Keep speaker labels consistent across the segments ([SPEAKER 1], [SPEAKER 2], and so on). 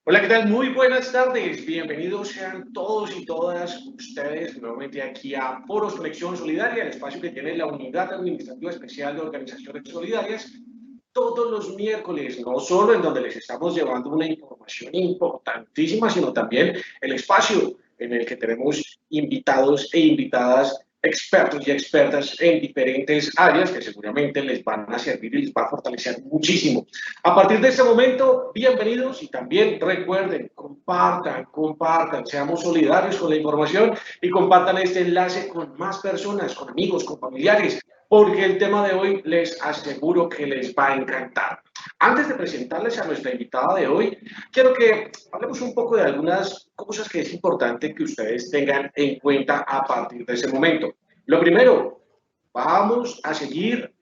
[SPEAKER 1] Hola, ¿qué tal? Muy buenas tardes. Bienvenidos sean todos y todas ustedes nuevamente aquí a Foros Conexión Solidaria, el espacio que tiene la Unidad Administrativa Especial de Organizaciones Solidarias todos los miércoles, no solo en donde les estamos llevando una información importantísima, sino también el espacio en el que tenemos invitados e invitadas expertos y expertas en diferentes áreas que seguramente les van a servir y les va a fortalecer muchísimo. A partir de este momento, bienvenidos y también recuerden, compartan, seamos solidarios con la información y compartan este enlace con más personas, con amigos, con familiares, porque el tema de hoy les aseguro que les va a encantar. Antes de presentarles a nuestra invitada de hoy, quiero que hablemos un poco de algunas cosas que es importante que ustedes tengan en cuenta a partir de ese momento. Lo primero, vamos a seguir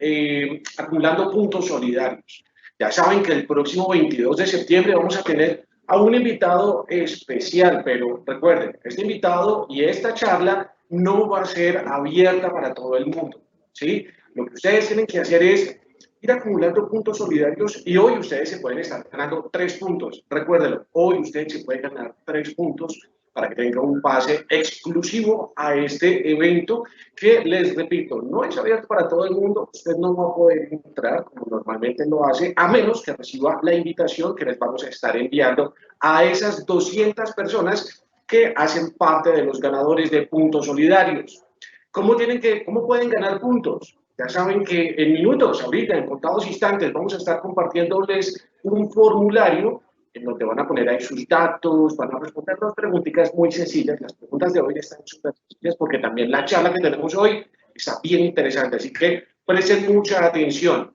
[SPEAKER 1] acumulando puntos solidarios. Ya saben que el próximo 22 de septiembre vamos a tener a un invitado especial, pero recuerden, este invitado y esta charla no va a ser abierta para todo el mundo, ¿sí? Lo que ustedes tienen que hacer es ir acumulando puntos solidarios y hoy ustedes se pueden estar ganando 3 puntos. Recuérdenlo, hoy ustedes se pueden ganar 3 puntos para que tengan un pase exclusivo a este evento que, les repito, no es abierto para todo el mundo. Usted no va a poder entrar como normalmente lo hace, a menos que reciba la invitación que les vamos a estar enviando a esas 200 personas que hacen parte de los ganadores de puntos solidarios. ¿Cómo pueden ganar puntos? Ya saben que en minutos, ahorita, en contados instantes, vamos a estar compartiéndoles un formulario en donde van a poner ahí sus datos, van a responder dos preguntitas muy sencillas. Las preguntas de hoy están súper sencillas porque también la charla que tenemos hoy está bien interesante, así que presten mucha atención.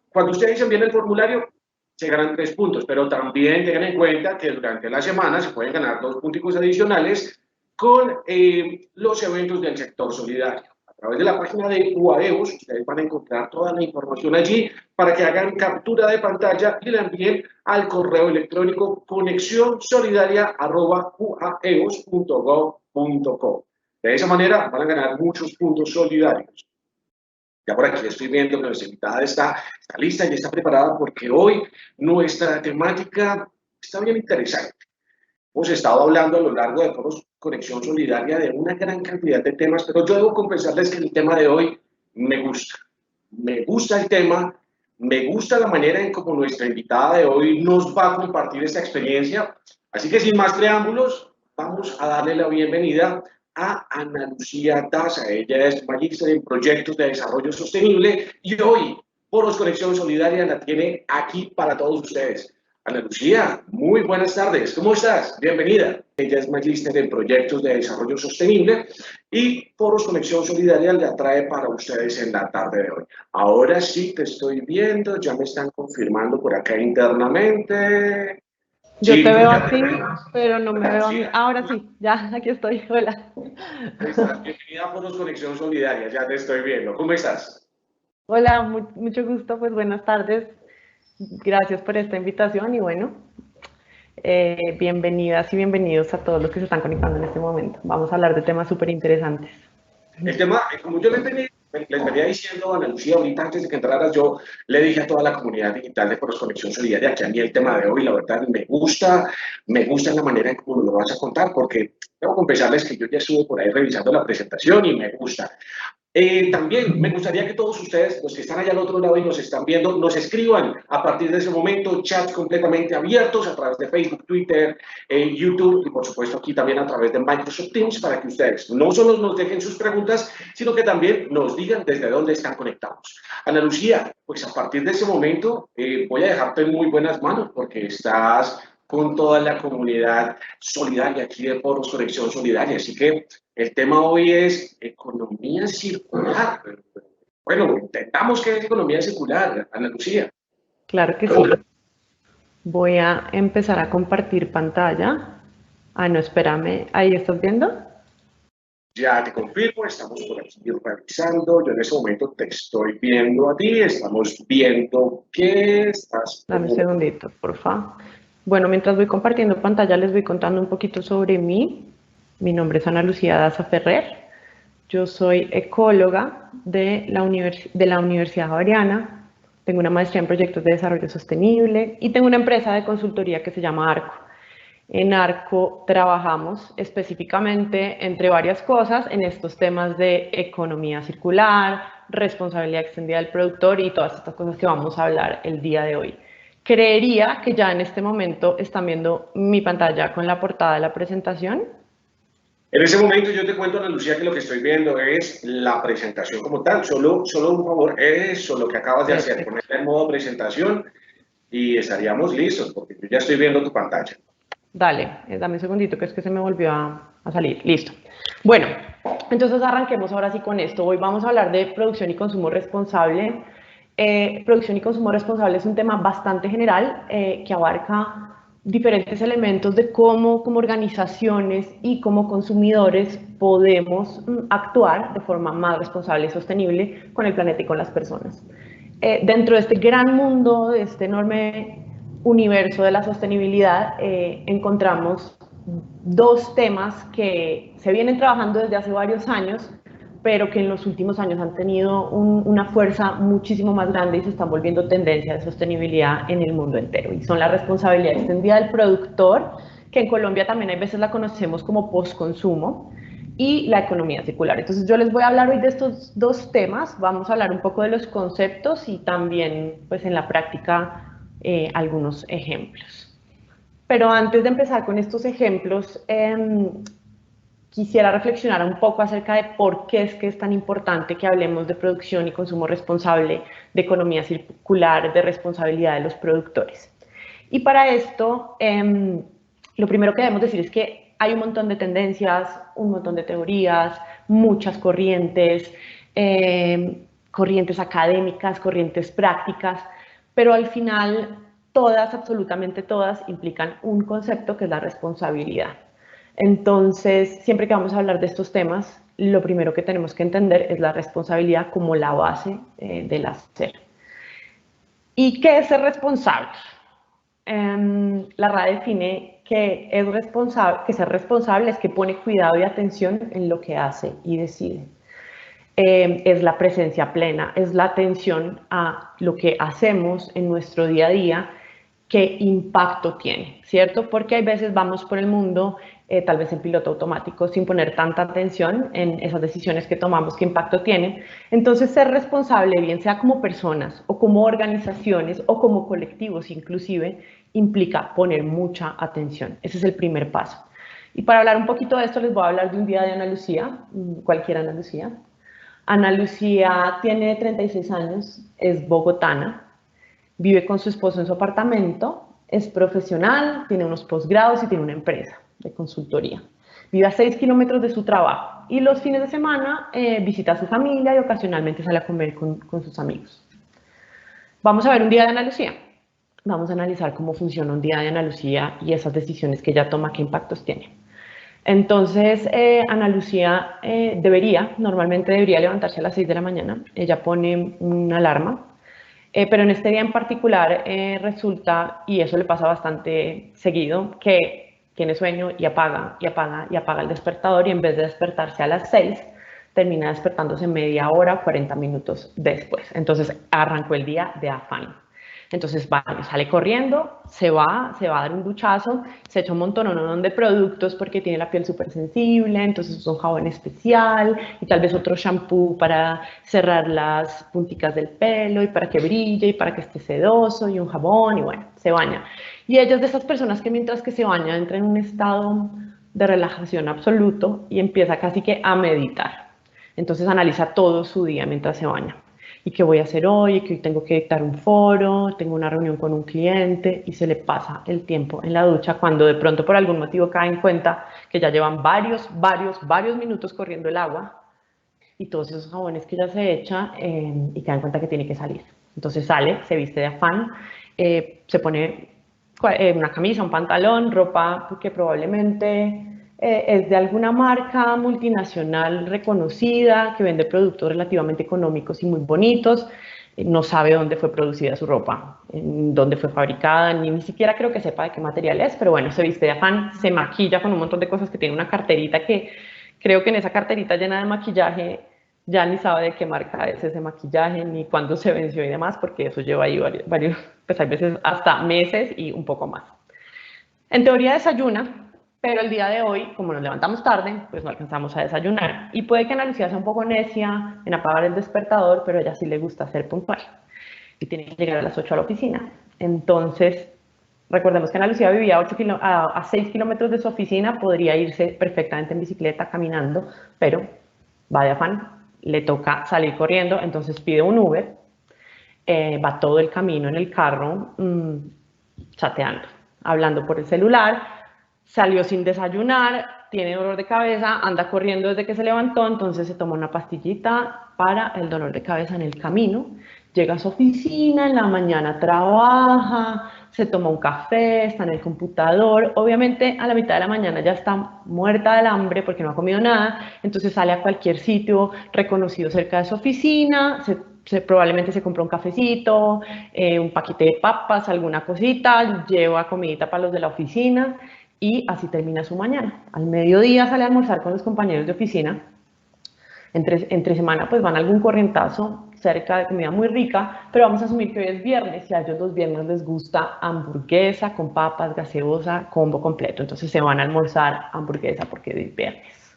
[SPEAKER 1] Cuando ustedes envíen el formulario, se ganan 3 puntos, pero también tengan en cuenta que durante la semana se pueden ganar 2 puntos adicionales con los eventos del sector solidario. A través de la página de UAEOS, ustedes van a encontrar toda la información allí para que hagan captura de pantalla y la envíen al correo electrónico conexionsolidaria@uaeos.gov.co. De esa manera van a ganar muchos puntos solidarios. Ya por aquí estoy viendo que nuestra invitada está lista y está preparada porque hoy nuestra temática está bien interesante. Hemos estado hablando a lo largo de Foros Conexión Solidaria de una gran cantidad de temas, pero yo debo confesarles que el tema de hoy me gusta. Me gusta el tema, me gusta la manera en cómo nuestra invitada de hoy nos va a compartir esta experiencia. Así que sin más preámbulos, vamos a darle la bienvenida a Ana Lucía Daza. Ella es magíster en proyectos de desarrollo sostenible y hoy Foros Conexión Solidaria la tiene aquí para todos ustedes. Ana Lucía, muy buenas tardes. ¿Cómo estás? Bienvenida. Ella es magíster en proyectos de desarrollo sostenible y Foros Conexión Solidaria la trae para ustedes en la tarde de hoy. Ahora sí te estoy viendo, ya me están confirmando por acá internamente.
[SPEAKER 2] Yo
[SPEAKER 1] Sí,
[SPEAKER 2] te veo
[SPEAKER 1] ya
[SPEAKER 2] a ti,
[SPEAKER 1] te veo.
[SPEAKER 2] pero no me veo a
[SPEAKER 1] Sí,
[SPEAKER 2] mí. Ahora sí, ya, aquí estoy. Hola.
[SPEAKER 1] estás bienvenida a Foros Conexión Solidaria, ya te estoy viendo. ¿Cómo estás?
[SPEAKER 2] Hola, mucho gusto, pues buenas tardes. Gracias por esta invitación y bueno, bienvenidas y bienvenidos a todos los que se están conectando en este momento. Vamos a hablar de temas súper interesantes.
[SPEAKER 1] El tema, como yo les venía diciendo, Ana Lucía, ahorita antes de que entraras, yo le dije a toda la comunidad digital de Foros Conexión Solidaria que a mí el tema de hoy, la verdad, me gusta la manera en cómo lo vas a contar, porque debo confesarles que yo ya estuve por ahí revisando la presentación y me gusta. También me gustaría que todos ustedes, los que están allá al otro lado y nos están viendo, nos escriban a partir de ese momento chats completamente abiertos a través de Facebook, Twitter, YouTube y por supuesto aquí también a través de Microsoft Teams para que ustedes no solo nos dejen sus preguntas, sino que también nos digan desde dónde están conectados. Ana Lucía, pues a partir de ese momento voy a dejarte en muy buenas manos porque estás con toda la comunidad solidaria aquí de Foros Conexión Solidaria. Así que el tema hoy es economía circular. Bueno, intentamos que es economía circular, Ana Lucía.
[SPEAKER 2] Claro que sí. Voy a empezar a compartir pantalla. Ah, no, espérame. ¿Ahí estás viendo?
[SPEAKER 1] Ya te confirmo, estamos por aquí revisando. Yo en ese momento te estoy viendo a ti, estamos viendo que estás.
[SPEAKER 2] Dame un segundito, por favor. Bueno, mientras voy compartiendo pantalla, les voy contando un poquito sobre mí. Mi nombre es Ana Lucía Daza Ferrer. Yo soy ecóloga de la Universidad Javeriana. tengo una maestría en proyectos de desarrollo sostenible y tengo una empresa de consultoría que se llama Arco. En Arco trabajamos específicamente, entre varias cosas, en estos temas de economía circular, responsabilidad extendida del productor y todas estas cosas que vamos a hablar el día de hoy. Creería que ya en este momento están viendo mi pantalla con la portada de la presentación.
[SPEAKER 1] En ese momento yo te cuento, Ana Lucía, que lo que estoy viendo es la presentación como tal. Solo un favor, eso lo que acabas de hacer, ponerle en modo presentación y estaríamos listos, porque yo ya estoy viendo tu pantalla.
[SPEAKER 2] Dale, dame un segundito que es que se me volvió a salir. Listo. Bueno, entonces arranquemos ahora sí con esto. Hoy vamos a hablar de producción y consumo responsable. Producción y consumo responsable es un tema bastante general que abarca diferentes elementos de cómo como organizaciones y como consumidores podemos actuar de forma más responsable y sostenible con el planeta y con las personas. Dentro de este gran mundo, de este enorme universo de la sostenibilidad, encontramos dos temas que se vienen trabajando desde hace varios años, pero que en los últimos años han tenido una fuerza muchísimo más grande y se están volviendo tendencia de sostenibilidad en el mundo entero. Y son la responsabilidad extendida del productor, que en Colombia también hay veces la conocemos como postconsumo, y la economía circular. Entonces yo les voy a hablar hoy de estos dos temas, vamos a hablar un poco de los conceptos y también pues en la práctica algunos ejemplos. Pero antes de empezar con estos ejemplos, quisiera reflexionar un poco acerca de por qué es que es tan importante que hablemos de producción y consumo responsable, de economía circular, de responsabilidad de los productores. Y para esto, lo primero que debemos decir es que hay un montón de tendencias, un montón de teorías, muchas corrientes, corrientes académicas, corrientes prácticas, pero al final todas, absolutamente todas, implican un concepto que es la responsabilidad. Entonces, siempre que vamos a hablar de estos temas, lo primero que tenemos que entender es la responsabilidad como la base del hacer. ¿Y qué es ser responsable? La RAE define que ser responsable es que pone cuidado y atención en lo que hace y decide. Es la presencia plena, es la atención a lo que hacemos en nuestro día a día, qué impacto tiene, ¿cierto? Porque hay veces vamos por el mundo, tal vez en piloto automático, sin poner tanta atención en esas decisiones que tomamos, qué impacto tienen. Entonces, ser responsable, bien sea como personas o como organizaciones o como colectivos inclusive, implica poner mucha atención. Ese es el primer paso. Y para hablar un poquito de esto, les voy a hablar de un día de Ana Lucía, cualquier Ana Lucía. Ana Lucía tiene 36 años, es bogotana, vive con su esposo en su apartamento, es profesional, tiene unos posgrados y tiene una empresa de consultoría. Vive a 6 kilómetros de su trabajo y los fines de semana visita a su familia y ocasionalmente sale a comer con sus amigos. Vamos a ver un día de Ana Lucía. Vamos a analizar cómo funciona un día de Ana Lucía y esas decisiones que ella toma, qué impactos tiene. Entonces, Ana Lucía normalmente debería levantarse a las 6 de la mañana. Ella pone una alarma, pero en este día en particular resulta, y eso le pasa bastante seguido, que tiene sueño y apaga, y apaga, y apaga el despertador y en vez de despertarse a las 6, termina despertándose media hora o 40 minutos después. Entonces, arrancó el día de afán. Entonces sale corriendo, se va a dar un duchazo, se echa un montón de productos porque tiene la piel súper sensible, entonces usa un jabón especial y tal vez otro shampoo para cerrar las punticas del pelo y para que brille y para que esté sedoso y un jabón y bueno, se baña. Y ella es de esas personas que mientras que se baña entra en un estado de relajación absoluto y empieza casi que a meditar. Entonces analiza todo su día mientras se baña. ¿Y qué voy a hacer hoy? Que hoy tengo que dictar un foro, tengo una reunión con un cliente y se le pasa el tiempo en la ducha cuando de pronto por algún motivo cae en cuenta que ya llevan varios minutos corriendo el agua y todos esos jabones que ya se echa y cae en cuenta que tiene que salir. Entonces sale, se viste de afán, se pone una camisa, un pantalón, ropa que probablemente es de alguna marca multinacional reconocida que vende productos relativamente económicos y muy bonitos. No sabe dónde fue producida su ropa, dónde fue fabricada, ni siquiera creo que sepa de qué material es, pero bueno, se viste de afán, se maquilla con un montón de cosas que tiene una carterita que creo que en esa carterita llena de maquillaje Ya ni sabe de qué marca es ese maquillaje, ni cuándo se venció y demás, porque eso lleva ahí pues hay veces hasta meses y un poco más. En teoría desayuna, pero el día de hoy, como nos levantamos tarde, pues no alcanzamos a desayunar. Y puede que Ana Lucía sea un poco necia en apagar el despertador, pero a ella sí le gusta ser puntual. Y tiene que llegar a las 8 a la oficina. Entonces, recordemos que Ana Lucía vivía a 6 kilómetros de su oficina, podría irse perfectamente en bicicleta, caminando, pero va de afán, le toca salir corriendo, entonces pide un Uber, va todo el camino en el carro chateando, hablando por el celular, salió sin desayunar, tiene dolor de cabeza, anda corriendo desde que se levantó, entonces se toma una pastillita para el dolor de cabeza en el camino, llega a su oficina, en la mañana trabaja, se toma un café, está en el computador, obviamente a la mitad de la mañana ya está muerta del hambre porque no ha comido nada, entonces sale a cualquier sitio reconocido cerca de su oficina, probablemente se compra un cafecito, un paquete de papas, alguna cosita, lleva comidita para los de la oficina y así termina su mañana. Al mediodía sale a almorzar con los compañeros de oficina. Entre semana pues van a algún corrientazo cerca de comida muy rica, pero vamos a asumir que hoy es viernes y a ellos los viernes les gusta hamburguesa con papas, gaseosa, combo completo. Entonces se van a almorzar hamburguesa porque es viernes.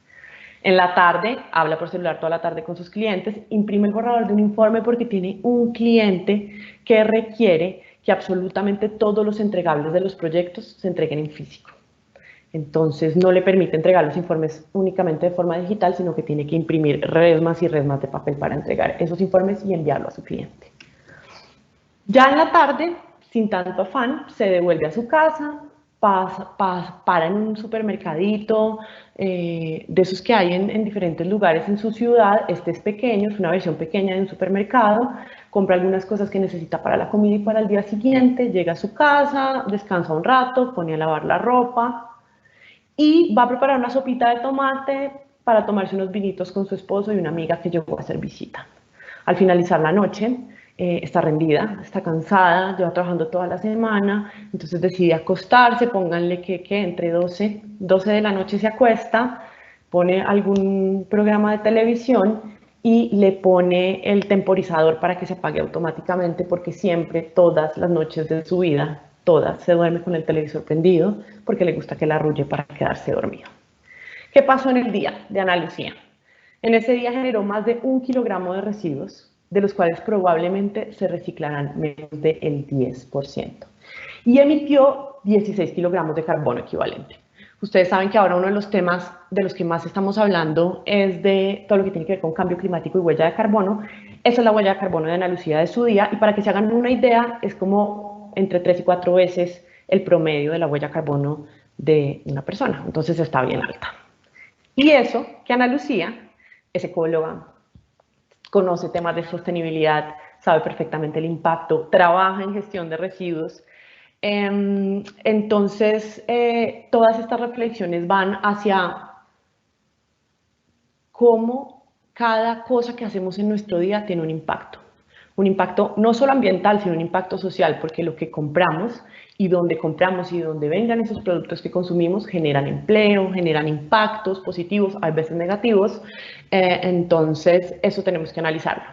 [SPEAKER 2] En la tarde, habla por celular toda la tarde con sus clientes, imprime el borrador de un informe porque tiene un cliente que requiere que absolutamente todos los entregables de los proyectos se entreguen en físico. Entonces no le permite entregar los informes únicamente de forma digital, sino que tiene que imprimir resmas y resmas de papel para entregar esos informes y enviarlo a su cliente. Ya en la tarde, sin tanto afán, se devuelve a su casa, para en un supermercadito, de esos que hay en diferentes lugares en su ciudad. Este es pequeño, es una versión pequeña de un supermercado, compra algunas cosas que necesita para la comida y para el día siguiente, llega a su casa, descansa un rato, pone a lavar la ropa y va a preparar una sopita de tomate para tomarse unos vinitos con su esposo y una amiga que llegó a hacer visita. Al finalizar la noche, está rendida, está cansada, lleva trabajando toda la semana, entonces decide acostarse, pónganle que entre 12 de la noche se acuesta, pone algún programa de televisión y le pone el temporizador para que se apague automáticamente, porque siempre, todas las noches de su vida, todas, se duerme con el televisor prendido porque le gusta que la arrulle para quedarse dormido. ¿Qué pasó en el día de Ana Lucía? En ese día generó más de 1 kilogramo de residuos, de los cuales probablemente se reciclarán menos del 10%. Y emitió 16 kilogramos de carbono equivalente. Ustedes saben que ahora uno de los temas de los que más estamos hablando es de todo lo que tiene que ver con cambio climático y huella de carbono. Esa es la huella de carbono de Ana Lucía de su día, y para que se hagan una idea, es como entre 3 y 4 veces el promedio de la huella de carbono de una persona. Entonces está bien alta. Y eso que Ana Lucía es ecóloga, conoce temas de sostenibilidad, sabe perfectamente el impacto, trabaja en gestión de residuos. Entonces, todas estas reflexiones van hacia cómo cada cosa que hacemos en nuestro día tiene un impacto no solo ambiental, sino un impacto social, porque lo que compramos y donde vengan esos productos que consumimos generan empleo, generan impactos positivos, a veces negativos. Entonces eso tenemos que analizarlo.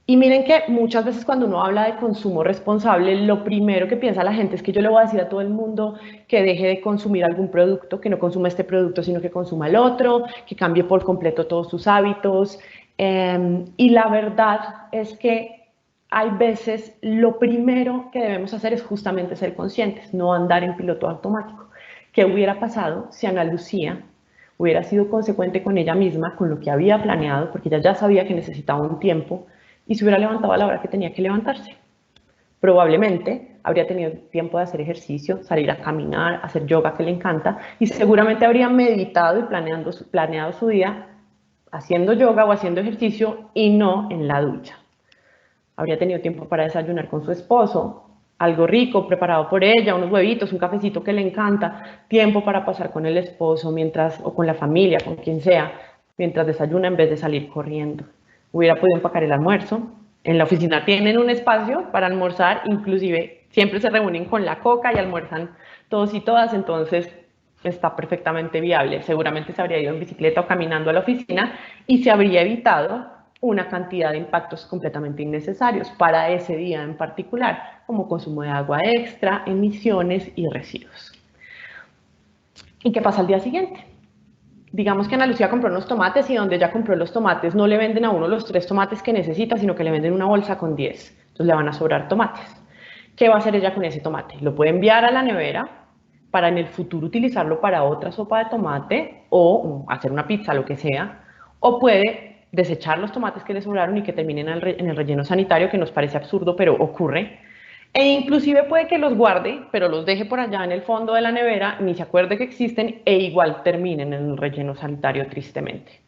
[SPEAKER 2] Y miren que muchas veces cuando uno habla de consumo responsable, lo primero que piensa la gente es que yo le voy a decir a todo el mundo que deje de consumir algún producto, que no consuma este producto, sino que consuma el otro, que cambie por completo todos sus hábitos. Y la verdad es que hay veces lo primero que debemos hacer es justamente ser conscientes, no andar en piloto automático. ¿Qué hubiera pasado si Ana Lucía hubiera sido consecuente con ella misma, con lo que había planeado, porque ella ya sabía que necesitaba un tiempo, y se hubiera levantado a la hora que tenía que levantarse? Probablemente habría tenido tiempo de hacer ejercicio, salir a caminar, hacer yoga, que le encanta, y seguramente habría meditado y planeado su día haciendo yoga o haciendo ejercicio y no en la ducha. Habría tenido tiempo para desayunar con su esposo, algo rico preparado por ella, unos huevitos, un cafecito que le encanta, tiempo para pasar con el esposo o con la familia, con quien sea, mientras desayuna en vez de salir corriendo. Hubiera podido empacar el almuerzo. En la oficina tienen un espacio para almorzar, inclusive siempre se reúnen con la coca y almuerzan todos y todas, entonces está perfectamente viable. Seguramente se habría ido en bicicleta o caminando a la oficina y se habría evitado una cantidad de impactos completamente innecesarios para ese día en particular, como consumo de agua extra, emisiones y residuos. ¿Y qué pasa al día siguiente? Digamos que Ana Lucía compró unos tomates y donde ella compró los tomates no le venden a uno los 3 tomates que necesita, sino que le venden una bolsa con 10. Entonces le van a sobrar tomates. ¿Qué va a hacer ella con ese tomate? Lo puede enviar a la nevera para en el futuro utilizarlo para otra sopa de tomate o hacer una pizza, lo que sea, o puede desechar los tomates que le sobraron y que terminen en el relleno sanitario, que nos parece absurdo, pero ocurre. E inclusive puede que los guarde, pero los deje por allá en el fondo de la nevera, ni se acuerde que existen e igual terminen en el relleno sanitario tristemente.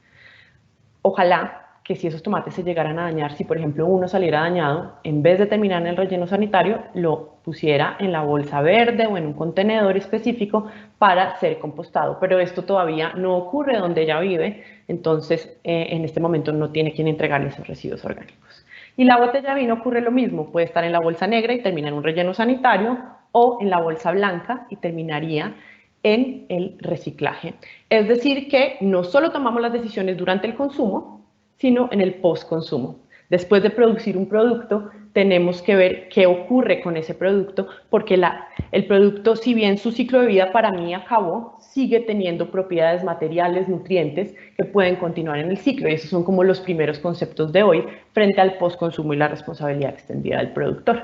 [SPEAKER 2] Ojalá que si esos tomates se llegaran a dañar, si por ejemplo uno saliera dañado, en vez de terminar en el relleno sanitario, lo pusiera en la bolsa verde o en un contenedor específico para ser compostado. Pero esto todavía no ocurre donde ella vive, entonces en este momento no tiene quien entregarle esos residuos orgánicos. Y la botella de vino ocurre lo mismo, puede estar en la bolsa negra y termina en un relleno sanitario o en la bolsa blanca y terminaría en el reciclaje. Es decir, que no solo tomamos las decisiones durante el consumo, sino en el post-consumo. Después de producir un producto, tenemos que ver qué ocurre con ese producto, porque el producto, si bien su ciclo de vida para mí acabó, sigue teniendo propiedades materiales, nutrientes, que pueden continuar en el ciclo. Y esos son como los primeros conceptos de hoy frente al post-consumo y la responsabilidad extendida del productor.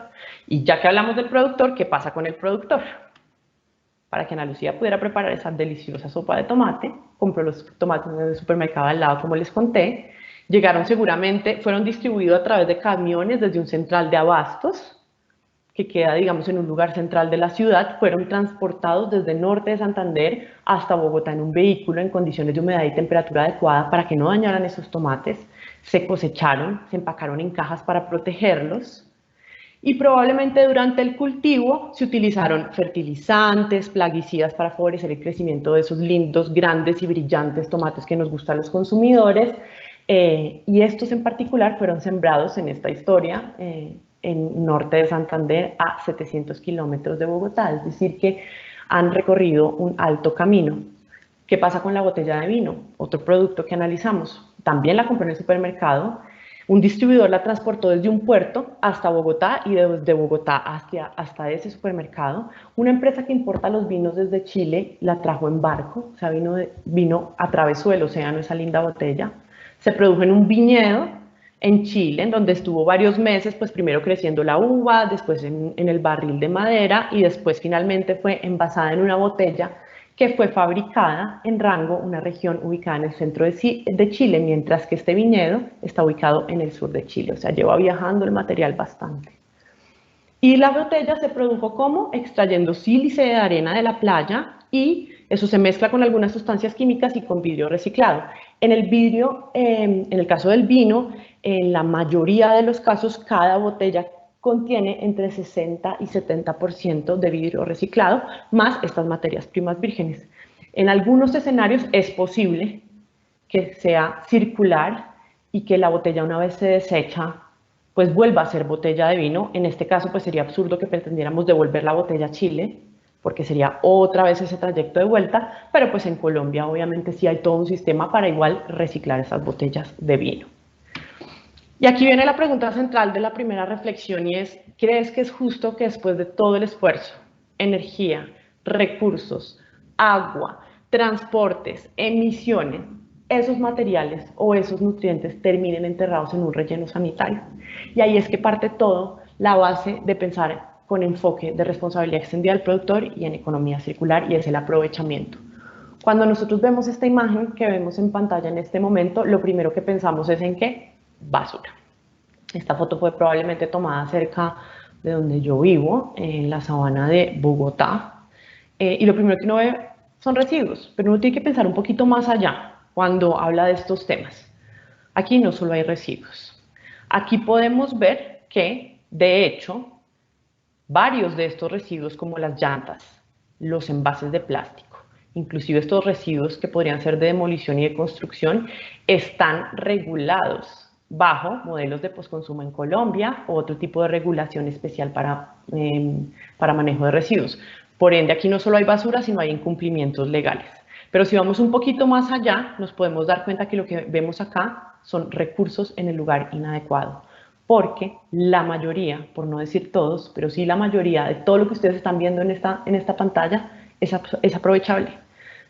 [SPEAKER 2] Y ya que hablamos del productor, ¿qué pasa con el productor? Para que Ana Lucía pudiera preparar esa deliciosa sopa de tomate, compró los tomates en el supermercado al lado, como les conté, llegaron seguramente, fueron distribuidos a través de camiones desde un central de abastos, que queda, digamos, en un lugar central de la ciudad, fueron transportados desde el norte de Santander hasta Bogotá en un vehículo en condiciones de humedad y temperatura adecuada para que no dañaran esos tomates, se cosecharon, se empacaron en cajas para protegerlos, y probablemente durante el cultivo se utilizaron fertilizantes, plaguicidas para favorecer el crecimiento de esos lindos, grandes y brillantes tomates que nos gustan a los consumidores. Y estos en particular fueron sembrados en esta historia en norte de Santander a 700 kilómetros de Bogotá, es decir que han recorrido un alto camino. ¿Qué pasa con la botella de vino? Otro producto que analizamos. También la compré en el supermercado. Un distribuidor la transportó desde un puerto hasta Bogotá y desde Bogotá hasta ese supermercado. Una empresa que importa los vinos desde Chile la trajo en barco, o sea, vino atravesó el océano esa linda botella. Se produjo en un viñedo en Chile, en donde estuvo varios meses, pues primero creciendo la uva, después en el barril de madera y después finalmente fue envasada en una botella que fue fabricada en Rango, una región ubicada en el centro de Chile, mientras que este viñedo está ubicado en el sur de Chile, o sea, lleva viajando el material bastante. Y la botella se produjo como extrayendo sílice de arena de la playa y eso se mezcla con algunas sustancias químicas y con vidrio reciclado. En el vidrio, en el caso del vino, en la mayoría de los casos, cada botella contiene entre 60 y 70% de vidrio reciclado, más estas materias primas vírgenes. En algunos escenarios es posible que sea circular y que la botella, una vez se desecha, pues vuelva a ser botella de vino. En este caso, pues sería absurdo que pretendiéramos devolver la botella a Chile, porque sería otra vez ese trayecto de vuelta, pero pues en Colombia obviamente sí hay todo un sistema para igual reciclar esas botellas de vino. Y aquí viene la pregunta central de la primera reflexión y es, ¿crees que es justo que después de todo el esfuerzo, energía, recursos, agua, transportes, emisiones, esos materiales o esos nutrientes terminen enterrados en un relleno sanitario? Y ahí es que parte todo la base de pensar con enfoque de responsabilidad extendida del productor y en economía circular, y es el aprovechamiento. Cuando nosotros vemos esta imagen que vemos en pantalla en este momento, lo primero que pensamos es en ¿qué? Basura. Esta foto fue probablemente tomada cerca de donde yo vivo, en la sabana de Bogotá, y lo primero que uno ve son residuos, pero uno tiene que pensar un poquito más allá cuando habla de estos temas. Aquí no solo hay residuos, aquí podemos ver que, de hecho, varios de estos residuos como las llantas, los envases de plástico, inclusive estos residuos que podrían ser de demolición y de construcción, están regulados bajo modelos de postconsumo en Colombia o otro tipo de regulación especial para manejo de residuos. Por ende, aquí no solo hay basura, sino hay incumplimientos legales. Pero si vamos un poquito más allá, nos podemos dar cuenta que lo que vemos acá son recursos en el lugar inadecuado. Porque la mayoría, por no decir todos, pero sí la mayoría de todo lo que ustedes están viendo en esta pantalla es aprovechable.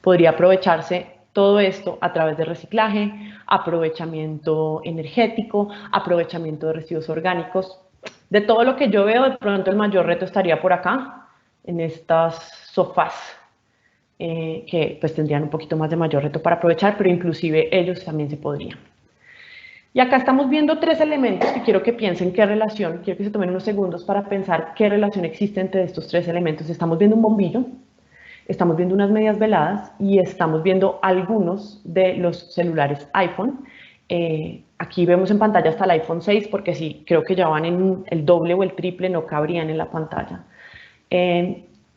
[SPEAKER 2] Podría aprovecharse todo esto a través de reciclaje, aprovechamiento energético, aprovechamiento de residuos orgánicos. De todo lo que yo veo, de pronto el mayor reto estaría por acá, en estas sofás, que pues tendrían un poquito más de mayor reto para aprovechar, pero inclusive ellos también se podrían. Y acá estamos viendo 3 elementos que quiero que piensen qué relación, quiero que se tomen unos segundos para pensar qué relación existe entre estos 3 elementos. Estamos viendo un bombillo, estamos viendo unas medias veladas y estamos viendo algunos de los celulares iPhone. Aquí vemos en pantalla hasta el iPhone 6 porque sí, creo que ya van en el doble o el triple, no cabrían en la pantalla.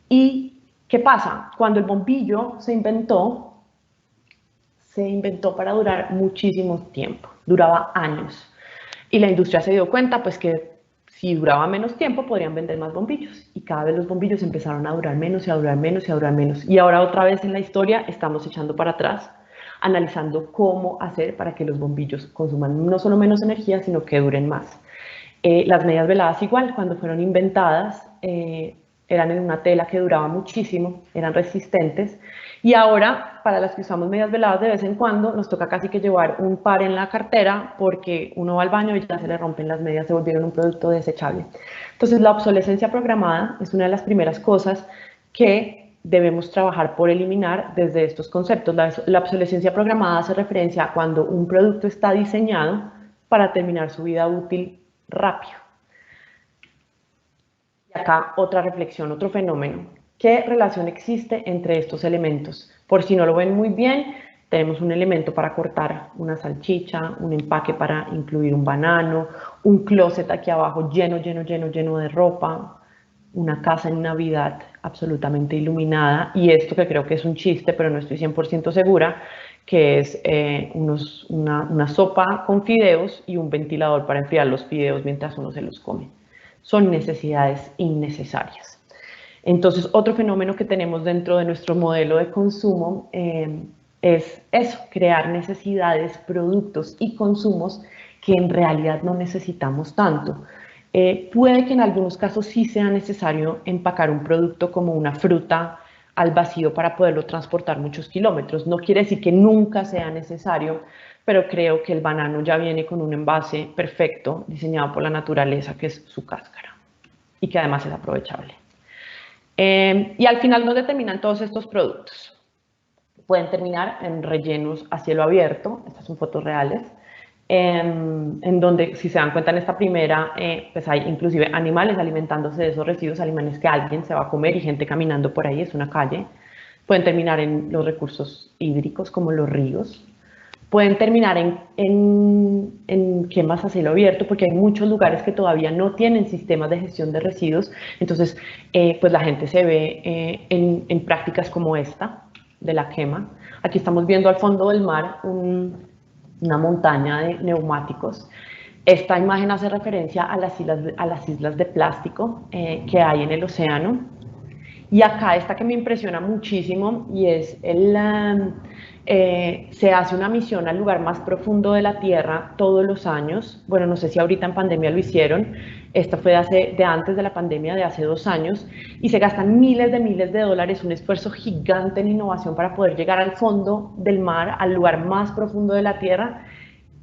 [SPEAKER 2] ¿Y qué pasa? Cuando el bombillo se inventó para durar muchísimo tiempo, duraba años. Y la industria se dio cuenta pues que si duraba menos tiempo podrían vender más bombillos y cada vez los bombillos empezaron a durar menos y a durar menos y a durar menos. Y ahora otra vez en la historia estamos echando para atrás, analizando cómo hacer para que los bombillos consuman no solo menos energía, sino que duren más. Las medias veladas igual, cuando fueron inventadas, eran en una tela que duraba muchísimo, eran resistentes, y ahora para las que usamos medias veladas de vez en cuando nos toca casi que llevar un par en la cartera porque uno va al baño y ya se le rompen las medias, se volvieron un producto desechable. Entonces la obsolescencia programada es una de las primeras cosas que debemos trabajar por eliminar desde estos conceptos. La obsolescencia programada hace referencia a cuando un producto está diseñado para terminar su vida útil rápido. Y acá otra reflexión, otro fenómeno. ¿Qué relación existe entre estos elementos? Por si no lo ven muy bien, tenemos un elemento para cortar una salchicha, un empaque para incluir un banano, un closet aquí abajo lleno de ropa, una casa en Navidad absolutamente iluminada, y esto que creo que es un chiste, pero no estoy 100% segura, que es una sopa con fideos y un ventilador para enfriar los fideos mientras uno se los come. Son necesidades innecesarias. Entonces, otro fenómeno que tenemos dentro de nuestro modelo de consumo es eso, crear necesidades, productos y consumos que en realidad no necesitamos tanto. Puede que en algunos casos sí sea necesario empacar un producto como una fruta al vacío para poderlo transportar muchos kilómetros. No quiere decir que nunca sea necesario, pero creo que el banano ya viene con un envase perfecto, diseñado por la naturaleza, que es su cáscara, y que además es aprovechable. Y al final nos determinan todos estos productos. Pueden terminar en rellenos a cielo abierto, estas son fotos reales, en donde, si se dan cuenta en esta primera, pues hay inclusive animales alimentándose de esos residuos, animales que alguien se va a comer y gente caminando por ahí, es una calle. Pueden terminar en los recursos hídricos como los ríos. Pueden terminar en quemas a cielo abierto porque hay muchos lugares que todavía no tienen sistemas de gestión de residuos, entonces pues la gente se ve en prácticas como esta de la quema. Aquí estamos viendo al fondo del mar una montaña de neumáticos. Esta imagen hace referencia a las islas de plástico que hay en el océano. Y acá esta que me impresiona muchísimo y es se hace una misión al lugar más profundo de la Tierra todos los años. Bueno, no sé si ahorita en pandemia lo hicieron. Esta fue de antes de la pandemia, de hace 2 años. Y se gastan miles de dólares, un esfuerzo gigante en innovación para poder llegar al fondo del mar, al lugar más profundo de la Tierra.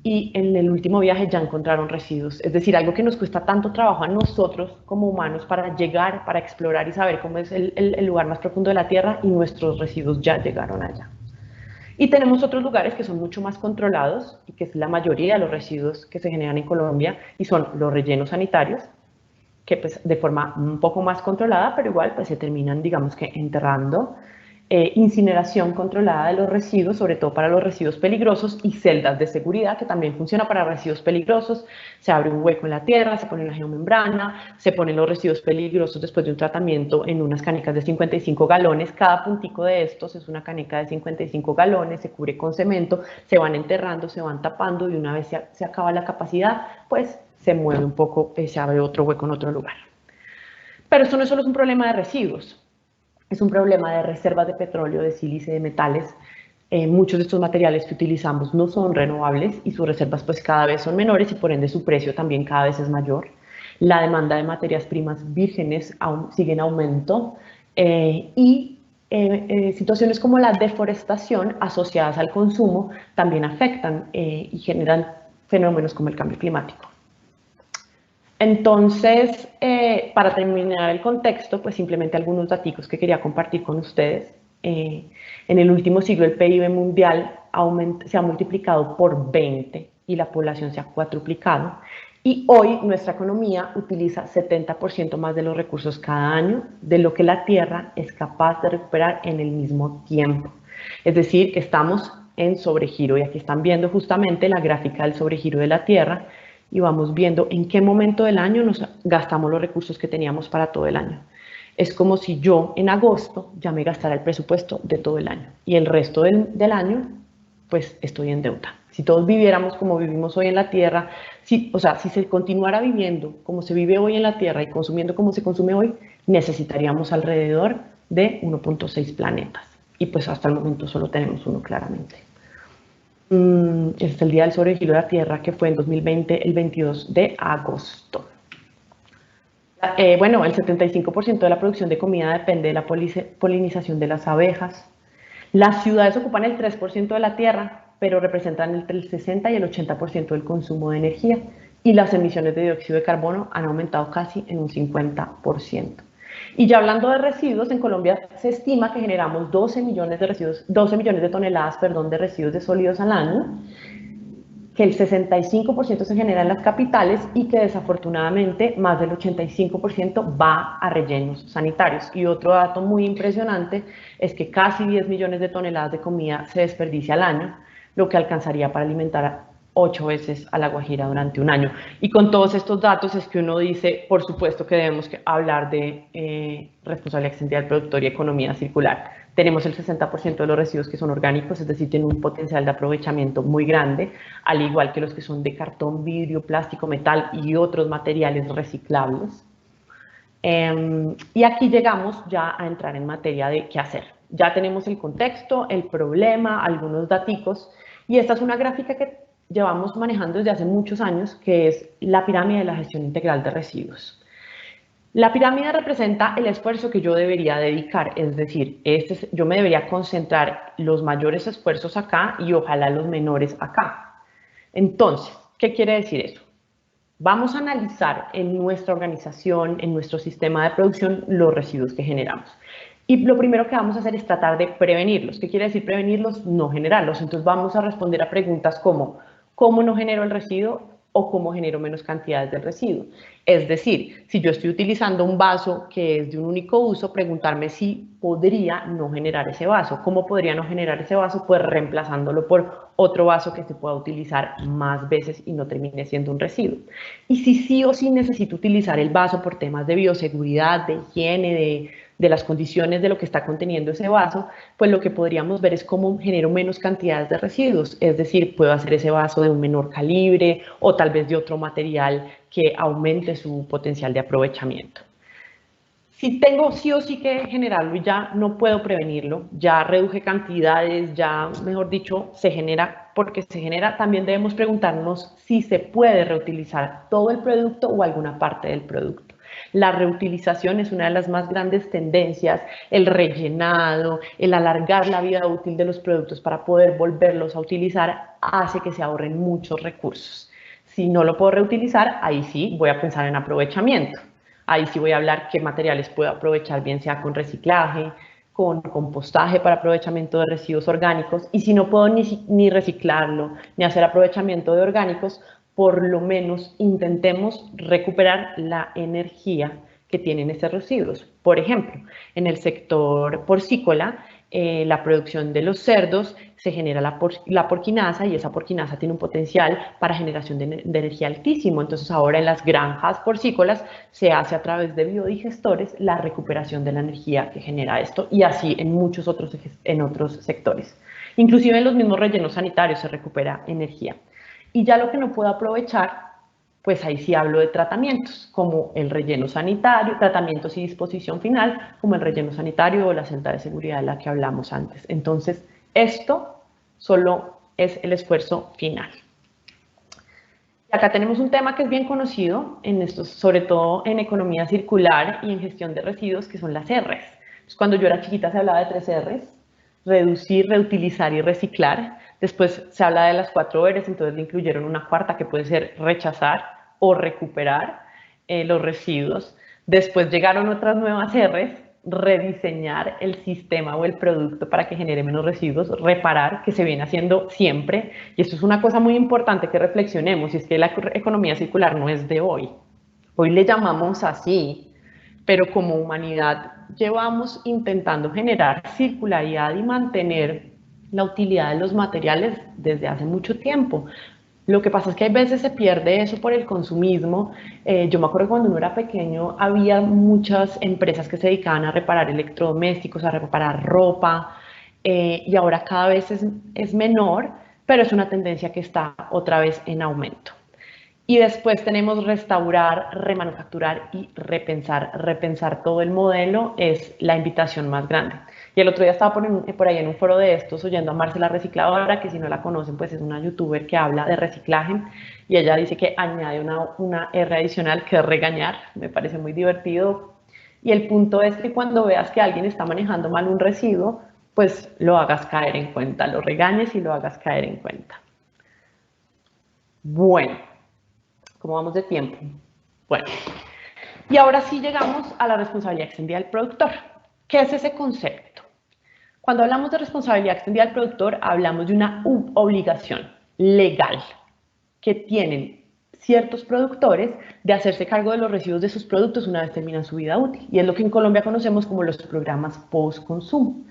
[SPEAKER 2] Y en el último viaje ya encontraron residuos, es decir, algo que nos cuesta tanto trabajo a nosotros como humanos para llegar, para explorar y saber cómo es el lugar más profundo de la Tierra, y nuestros residuos ya llegaron allá. Y tenemos otros lugares que son mucho más controlados y que es la mayoría de los residuos que se generan en Colombia, y son los rellenos sanitarios, que pues de forma un poco más controlada, pero igual pues se terminan, digamos que enterrando, incineración controlada de los residuos, sobre todo para los residuos peligrosos, y celdas de seguridad, que también funciona para residuos peligrosos. Se abre un hueco en la tierra, se pone una geomembrana, se ponen los residuos peligrosos después de un tratamiento en unas canecas de 55 galones. Cada puntico de estos es una caneca de 55 galones, se cubre con cemento, se van enterrando, se van tapando, y una vez se acaba la capacidad, pues se mueve un poco, se abre otro hueco en otro lugar. Pero esto no solo es un problema de residuos. es un problema de reservas de petróleo, de sílice, de metales. Muchos de estos materiales que utilizamos no son renovables y sus reservas pues cada vez son menores y por ende su precio también cada vez es mayor. La demanda de materias primas vírgenes sigue en aumento situaciones como la deforestación asociadas al consumo también afectan y generan fenómenos como el cambio climático. Entonces, para terminar el contexto, pues simplemente algunos datos que quería compartir con ustedes. En el último siglo el PIB mundial se ha multiplicado por 20 y la población se ha cuatruplicado. Y hoy nuestra economía utiliza 70% más de los recursos cada año de lo que la Tierra es capaz de recuperar en el mismo tiempo. Es decir, que estamos en sobregiro y aquí están viendo justamente la gráfica del sobregiro de la Tierra y vamos viendo en qué momento del año nos gastamos los recursos que teníamos para todo el año. Es como si yo en agosto ya me gastara el presupuesto de todo el año y el resto del año pues estoy en deuda. Si todos viviéramos como vivimos hoy en la Tierra, si se continuara viviendo como se vive hoy en la Tierra y consumiendo como se consume hoy, necesitaríamos alrededor de 1.6 planetas. Y pues hasta el momento solo tenemos uno claramente. Este es el día del sobregiro de la Tierra, que fue en 2020, el 22 de agosto. Bueno, el 75% de la producción de comida depende de la polinización de las abejas. Las ciudades ocupan el 3% de la Tierra, pero representan entre el 60 y el 80% del consumo de energía y las emisiones de dióxido de carbono han aumentado casi en un 50%. Y ya hablando de residuos, en Colombia se estima que generamos 12 millones de toneladas de residuos de sólidos al año, que el 65% se genera en las capitales y que desafortunadamente más del 85% va a rellenos sanitarios. Y otro dato muy impresionante es que casi 10 millones de toneladas de comida se desperdicia al año, lo que alcanzaría para alimentar 8 veces a La Guajira durante un año. Y con todos estos datos es que uno dice, por supuesto que debemos hablar de responsabilidad extendida del productor y economía circular. Tenemos el 60% de los residuos que son orgánicos, es decir, tienen un potencial de aprovechamiento muy grande, al igual que los que son de cartón, vidrio, plástico, metal y otros materiales reciclables. Y aquí llegamos ya a entrar en materia de qué hacer. Ya tenemos el contexto, el problema, algunos daticos, y esta es una gráfica que llevamos manejando desde hace muchos años, que es la pirámide de la gestión integral de residuos. La pirámide representa el esfuerzo que yo debería dedicar, es decir, yo me debería concentrar los mayores esfuerzos acá y ojalá los menores acá. Entonces, ¿qué quiere decir eso? Vamos a analizar en nuestra organización, en nuestro sistema de producción, los residuos que generamos. Y lo primero que vamos a hacer es tratar de prevenirlos. ¿Qué quiere decir prevenirlos? No generarlos. Entonces vamos a responder a preguntas como ¿cómo no genero el residuo? O cómo genero menos cantidades de residuo. Es decir, si yo estoy utilizando un vaso que es de un único uso, preguntarme si podría no generar ese vaso. ¿Cómo podría no generar ese vaso? Pues reemplazándolo por otro vaso que se pueda utilizar más veces y no termine siendo un residuo. Y si sí o sí necesito utilizar el vaso por temas de bioseguridad, de higiene, de las condiciones de lo que está conteniendo ese vaso, pues lo que podríamos ver es cómo genero menos cantidades de residuos, es decir, puedo hacer ese vaso de un menor calibre o tal vez de otro material que aumente su potencial de aprovechamiento. Si tengo sí o sí que generarlo y ya no puedo prevenirlo, ya reduje cantidades, ya mejor dicho, se genera porque se genera, también debemos preguntarnos si se puede reutilizar todo el producto o alguna parte del producto. La reutilización es una de las más grandes tendencias, el rellenado, el alargar la vida útil de los productos para poder volverlos a utilizar hace que se ahorren muchos recursos. Si no lo puedo reutilizar, ahí sí voy a pensar en aprovechamiento. Ahí sí voy a hablar qué materiales puedo aprovechar, bien sea con reciclaje, con compostaje para aprovechamiento de residuos orgánicos. Y si no puedo ni reciclarlo, ni hacer aprovechamiento de orgánicos, por lo menos intentemos recuperar la energía que tienen estos residuos. Por ejemplo, en el sector porcícola, la producción de los cerdos se genera la porquinasa y esa porquinasa tiene un potencial para generación de energía altísimo. Entonces ahora en las granjas porcícolas se hace a través de biodigestores la recuperación de la energía que genera esto y así en muchos otros sectores. Inclusive en los mismos rellenos sanitarios se recupera energía. Y ya lo que no puedo aprovechar pues ahí sí hablo de tratamientos, como el relleno sanitario, tratamientos y disposición final, como el relleno sanitario o la celda de seguridad de la que hablamos antes. Entonces, esto solo es el esfuerzo final. Y acá tenemos un tema que es bien conocido, en estos, sobre todo en economía circular y en gestión de residuos, que son las R's. Entonces, cuando yo era chiquita se hablaba de 3 R's, reducir, reutilizar y reciclar. Después se habla de las 4 R's, entonces le incluyeron una cuarta que puede ser rechazar o recuperar los residuos. Después llegaron otras nuevas R's, rediseñar el sistema o el producto para que genere menos residuos, reparar, que se viene haciendo siempre. Y esto es una cosa muy importante que reflexionemos, y es que la economía circular no es de hoy. Hoy le llamamos así, pero como humanidad llevamos intentando generar circularidad y mantener la utilidad de los materiales desde hace mucho tiempo. Lo que pasa es que hay veces se pierde eso por el consumismo. Yo me acuerdo que cuando uno era pequeño había muchas empresas que se dedicaban a reparar electrodomésticos, a reparar ropa, y ahora cada vez es menor, pero es una tendencia que está otra vez en aumento. Y después tenemos restaurar, remanufacturar y repensar. Repensar todo el modelo es la invitación más grande. Y el otro día estaba por ahí en un foro de estos oyendo a Marcela Recicladora, que si no la conocen, pues es una youtuber que habla de reciclaje, y ella dice que añade una R adicional que es regañar. Me parece muy divertido. Y el punto es que cuando veas que alguien está manejando mal un residuo, pues lo hagas caer en cuenta, lo regañes y lo hagas caer en cuenta. Bueno, ¿cómo vamos de tiempo? Bueno, y ahora sí llegamos a la responsabilidad extendida del productor. ¿Qué es ese concepto? Cuando hablamos de responsabilidad extendida del productor, hablamos de una obligación legal que tienen ciertos productores de hacerse cargo de los residuos de sus productos una vez terminan su vida útil. Y es lo que en Colombia conocemos como los programas post-consumo.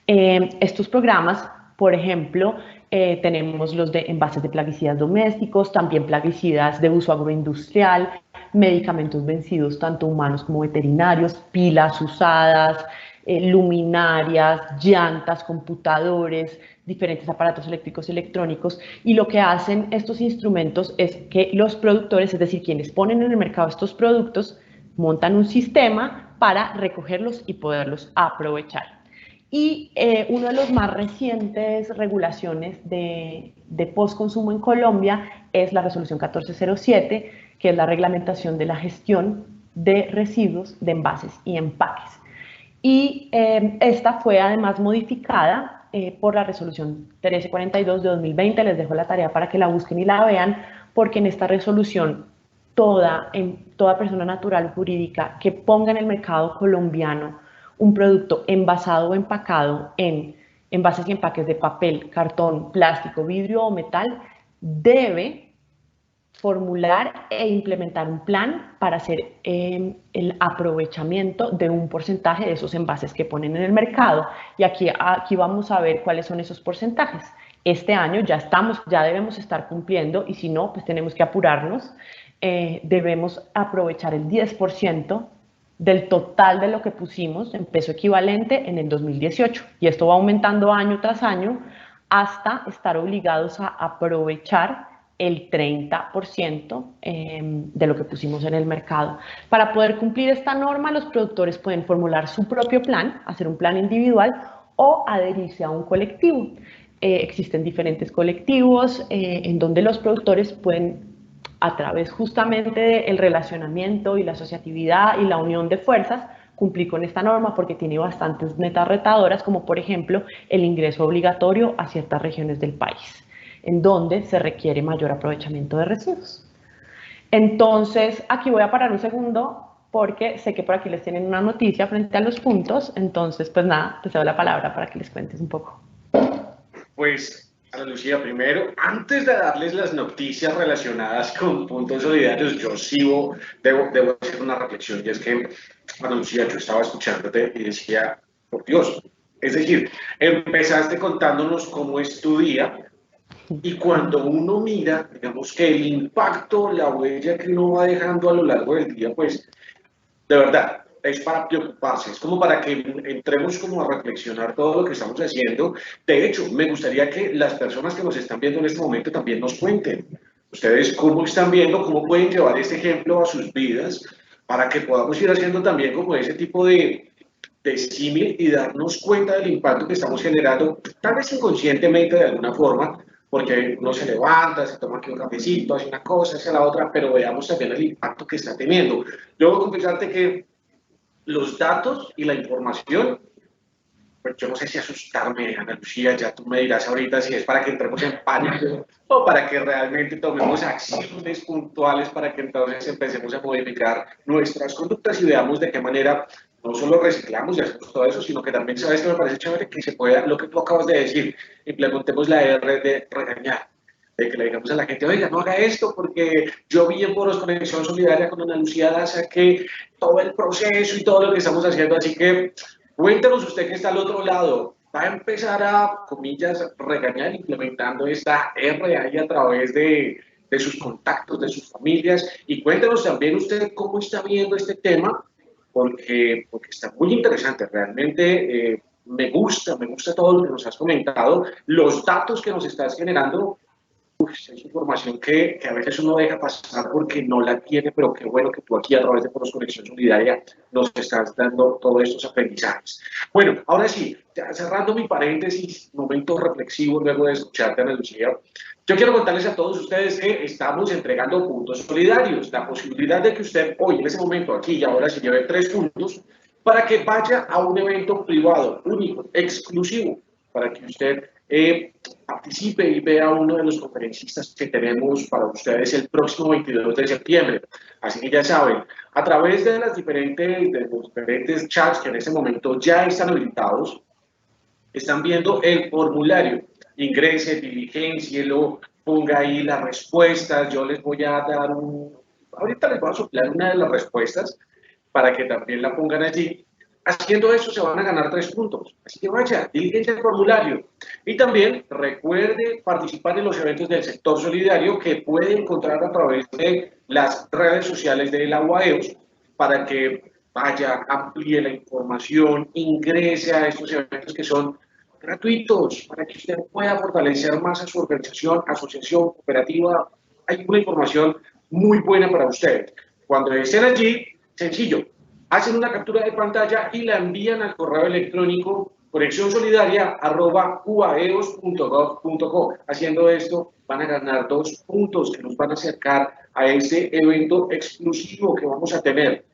[SPEAKER 2] Estos programas, por ejemplo, tenemos los de envases de plaguicidas domésticos, también plaguicidas de uso agroindustrial, medicamentos vencidos, tanto humanos como veterinarios, pilas usadas, luminarias, llantas, computadores, diferentes aparatos eléctricos y electrónicos. Y lo que hacen estos instrumentos es que los productores, es decir, quienes ponen en el mercado estos productos, montan un sistema para recogerlos y poderlos aprovechar. Y uno de los más recientes regulaciones de postconsumo en Colombia es la resolución 1407, que es la reglamentación de la gestión de residuos de envases y empaques. Y esta fue además modificada por la resolución 1342 de 2020. Les dejo la tarea para que la busquen y la vean, porque en esta resolución toda persona natural o jurídica que ponga en el mercado colombiano un producto envasado o empacado en envases y empaques de papel, cartón, plástico, vidrio o metal, debe formular e implementar un plan para hacer el aprovechamiento de un porcentaje de esos envases que ponen en el mercado. Y aquí vamos a ver cuáles son esos porcentajes. Este año ya debemos estar cumpliendo, y si no, pues tenemos que apurarnos. Debemos aprovechar el 10% del total de lo que pusimos en peso equivalente en el 2018. Y esto va aumentando año tras año hasta estar obligados a aprovechar el 30% de lo que pusimos en el mercado. Para poder cumplir esta norma, los productores pueden formular su propio plan, hacer un plan individual o adherirse a un colectivo. Existen diferentes colectivos en donde los productores pueden, a través justamente del relacionamiento y la asociatividad y la unión de fuerzas, cumplir con esta norma, porque tiene bastantes metas retadoras, como por ejemplo el ingreso obligatorio a ciertas regiones del país, en donde se requiere mayor aprovechamiento de residuos. Entonces, aquí voy a parar un segundo, porque sé que por aquí les tienen una noticia frente a los puntos. Entonces, pues nada, te cedo la palabra para que les cuentes un poco.
[SPEAKER 1] Pues, Ana Lucía, primero, antes de darles las noticias relacionadas con puntos solidarios, yo sí debo hacer una reflexión, y es que, Ana Lucía, yo estaba escuchándote y decía, por Dios, es decir, empezaste contándonos cómo es tu día, y cuando uno mira, digamos que el impacto, la huella que uno va dejando a lo largo del día, pues, de verdad, es para preocuparse, es como para que entremos como a reflexionar todo lo que estamos haciendo. De hecho, me gustaría que las personas que nos están viendo en este momento también nos cuenten Ustedes cómo están viendo, cómo pueden llevar este ejemplo a sus vidas para que podamos ir haciendo también como ese tipo de símil y darnos cuenta del impacto que estamos generando, tal vez inconscientemente de alguna forma, porque uno se levanta, se toma aquí un cafecito, hace una cosa, hace la otra, pero veamos también el impacto que está teniendo. Yo voy a confesarte que los datos y la información, pues yo no sé si asustarme, Ana Lucía, ya tú me dirás ahorita si es para que entremos en pánico o para que realmente tomemos acciones puntuales para que entonces empecemos a modificar nuestras conductas y veamos de qué manera no solo reciclamos y hacemos todo eso, sino que también, sabes que me parece chévere que se pueda, lo que tú acabas de decir, implementemos la R de regañar, de que le digamos a la gente, oiga, no haga esto porque yo vi en Foros Conexión Solidaria con Ana Lucía Daza que todo el proceso y todo lo que estamos haciendo, así que cuéntenos usted que está al otro lado, va a empezar a, comillas, regañar implementando esta R ahí a través de sus contactos, de sus familias, y cuéntenos también usted cómo está viendo este tema, porque está muy interesante, realmente me gusta todo lo que nos has comentado, los datos que nos estás generando. Es información que a veces uno deja pasar porque no la tiene, pero qué bueno que tú aquí a través de Foros Conexión Solidaria nos estás dando todos estos aprendizajes. Bueno, ahora sí, ya cerrando mi paréntesis, momento reflexivo luego de escucharte, Ana Lucía, yo quiero contarles a todos ustedes que estamos entregando puntos solidarios, la posibilidad de que usted hoy, en ese momento, aquí y ahora, se lleve 3 puntos para que vaya a un evento privado, único, exclusivo, para que usted participe y vea a uno de los conferencistas que tenemos para ustedes el próximo 22 de septiembre. Así que ya saben, a través de los diferentes chats que en este momento ya están habilitados, están viendo el formulario. Ingrese, diligencielo, ponga ahí las respuestas. Yo les voy a dar ahorita les voy a soplar una de las respuestas para que también la pongan allí. Haciendo eso se van a ganar 3 puntos. Así que vaya, diligencia el formulario. Y también recuerde participar en los eventos del sector solidario que puede encontrar a través de las redes sociales de la UAEOS para que vaya, amplíe la información, ingrese a estos eventos que son gratuitos para que usted pueda fortalecer más a su organización, asociación, cooperativa. Hay una información muy buena para usted. Cuando estén allí, sencillo, hacen una captura de pantalla y la envían al correo electrónico conexionsolidaria@uaeos.gov.co. Haciendo esto, van a ganar 2 puntos que nos van a acercar a ese evento exclusivo que vamos a tener.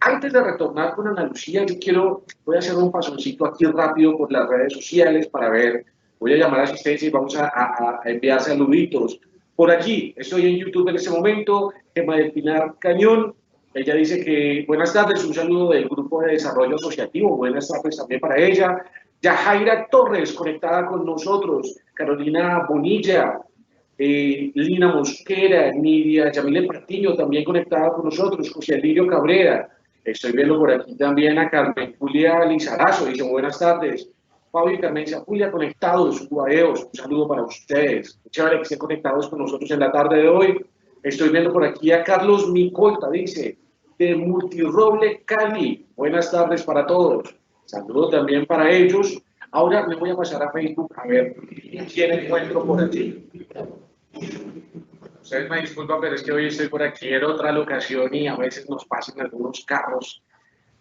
[SPEAKER 1] Antes de retornar con Ana Lucía, voy a hacer un pasoncito aquí rápido por las redes sociales para ver, voy a llamar a asistencia y vamos a enviar saluditos. Por aquí, estoy en YouTube en este momento, Gemma del Pinar Cañón, ella dice que buenas tardes, un saludo del Grupo de Desarrollo Asociativo, buenas tardes también para ella. Yajaira Torres, conectada con nosotros, Carolina Bonilla, Lina Mosquera, Nidia Yamile Patiño, también conectada con nosotros, José Alirio Cabrera. Estoy viendo por aquí también a Carmen Julia Lizarazo, dice buenas tardes. Pablo y Carmen Julia conectados, UAEOS, un saludo para ustedes. Chévere que estén conectados con nosotros en la tarde de hoy. Estoy viendo por aquí a Carlos Micolta, dice, de Multiroble Cali. Buenas tardes para todos. Saludos también para ellos. Ahora me voy a pasar a Facebook a ver quién encuentro por allí. Ustedes me disculpan, pero es que hoy estoy por aquí en otra locación y a veces nos pasan algunos carros.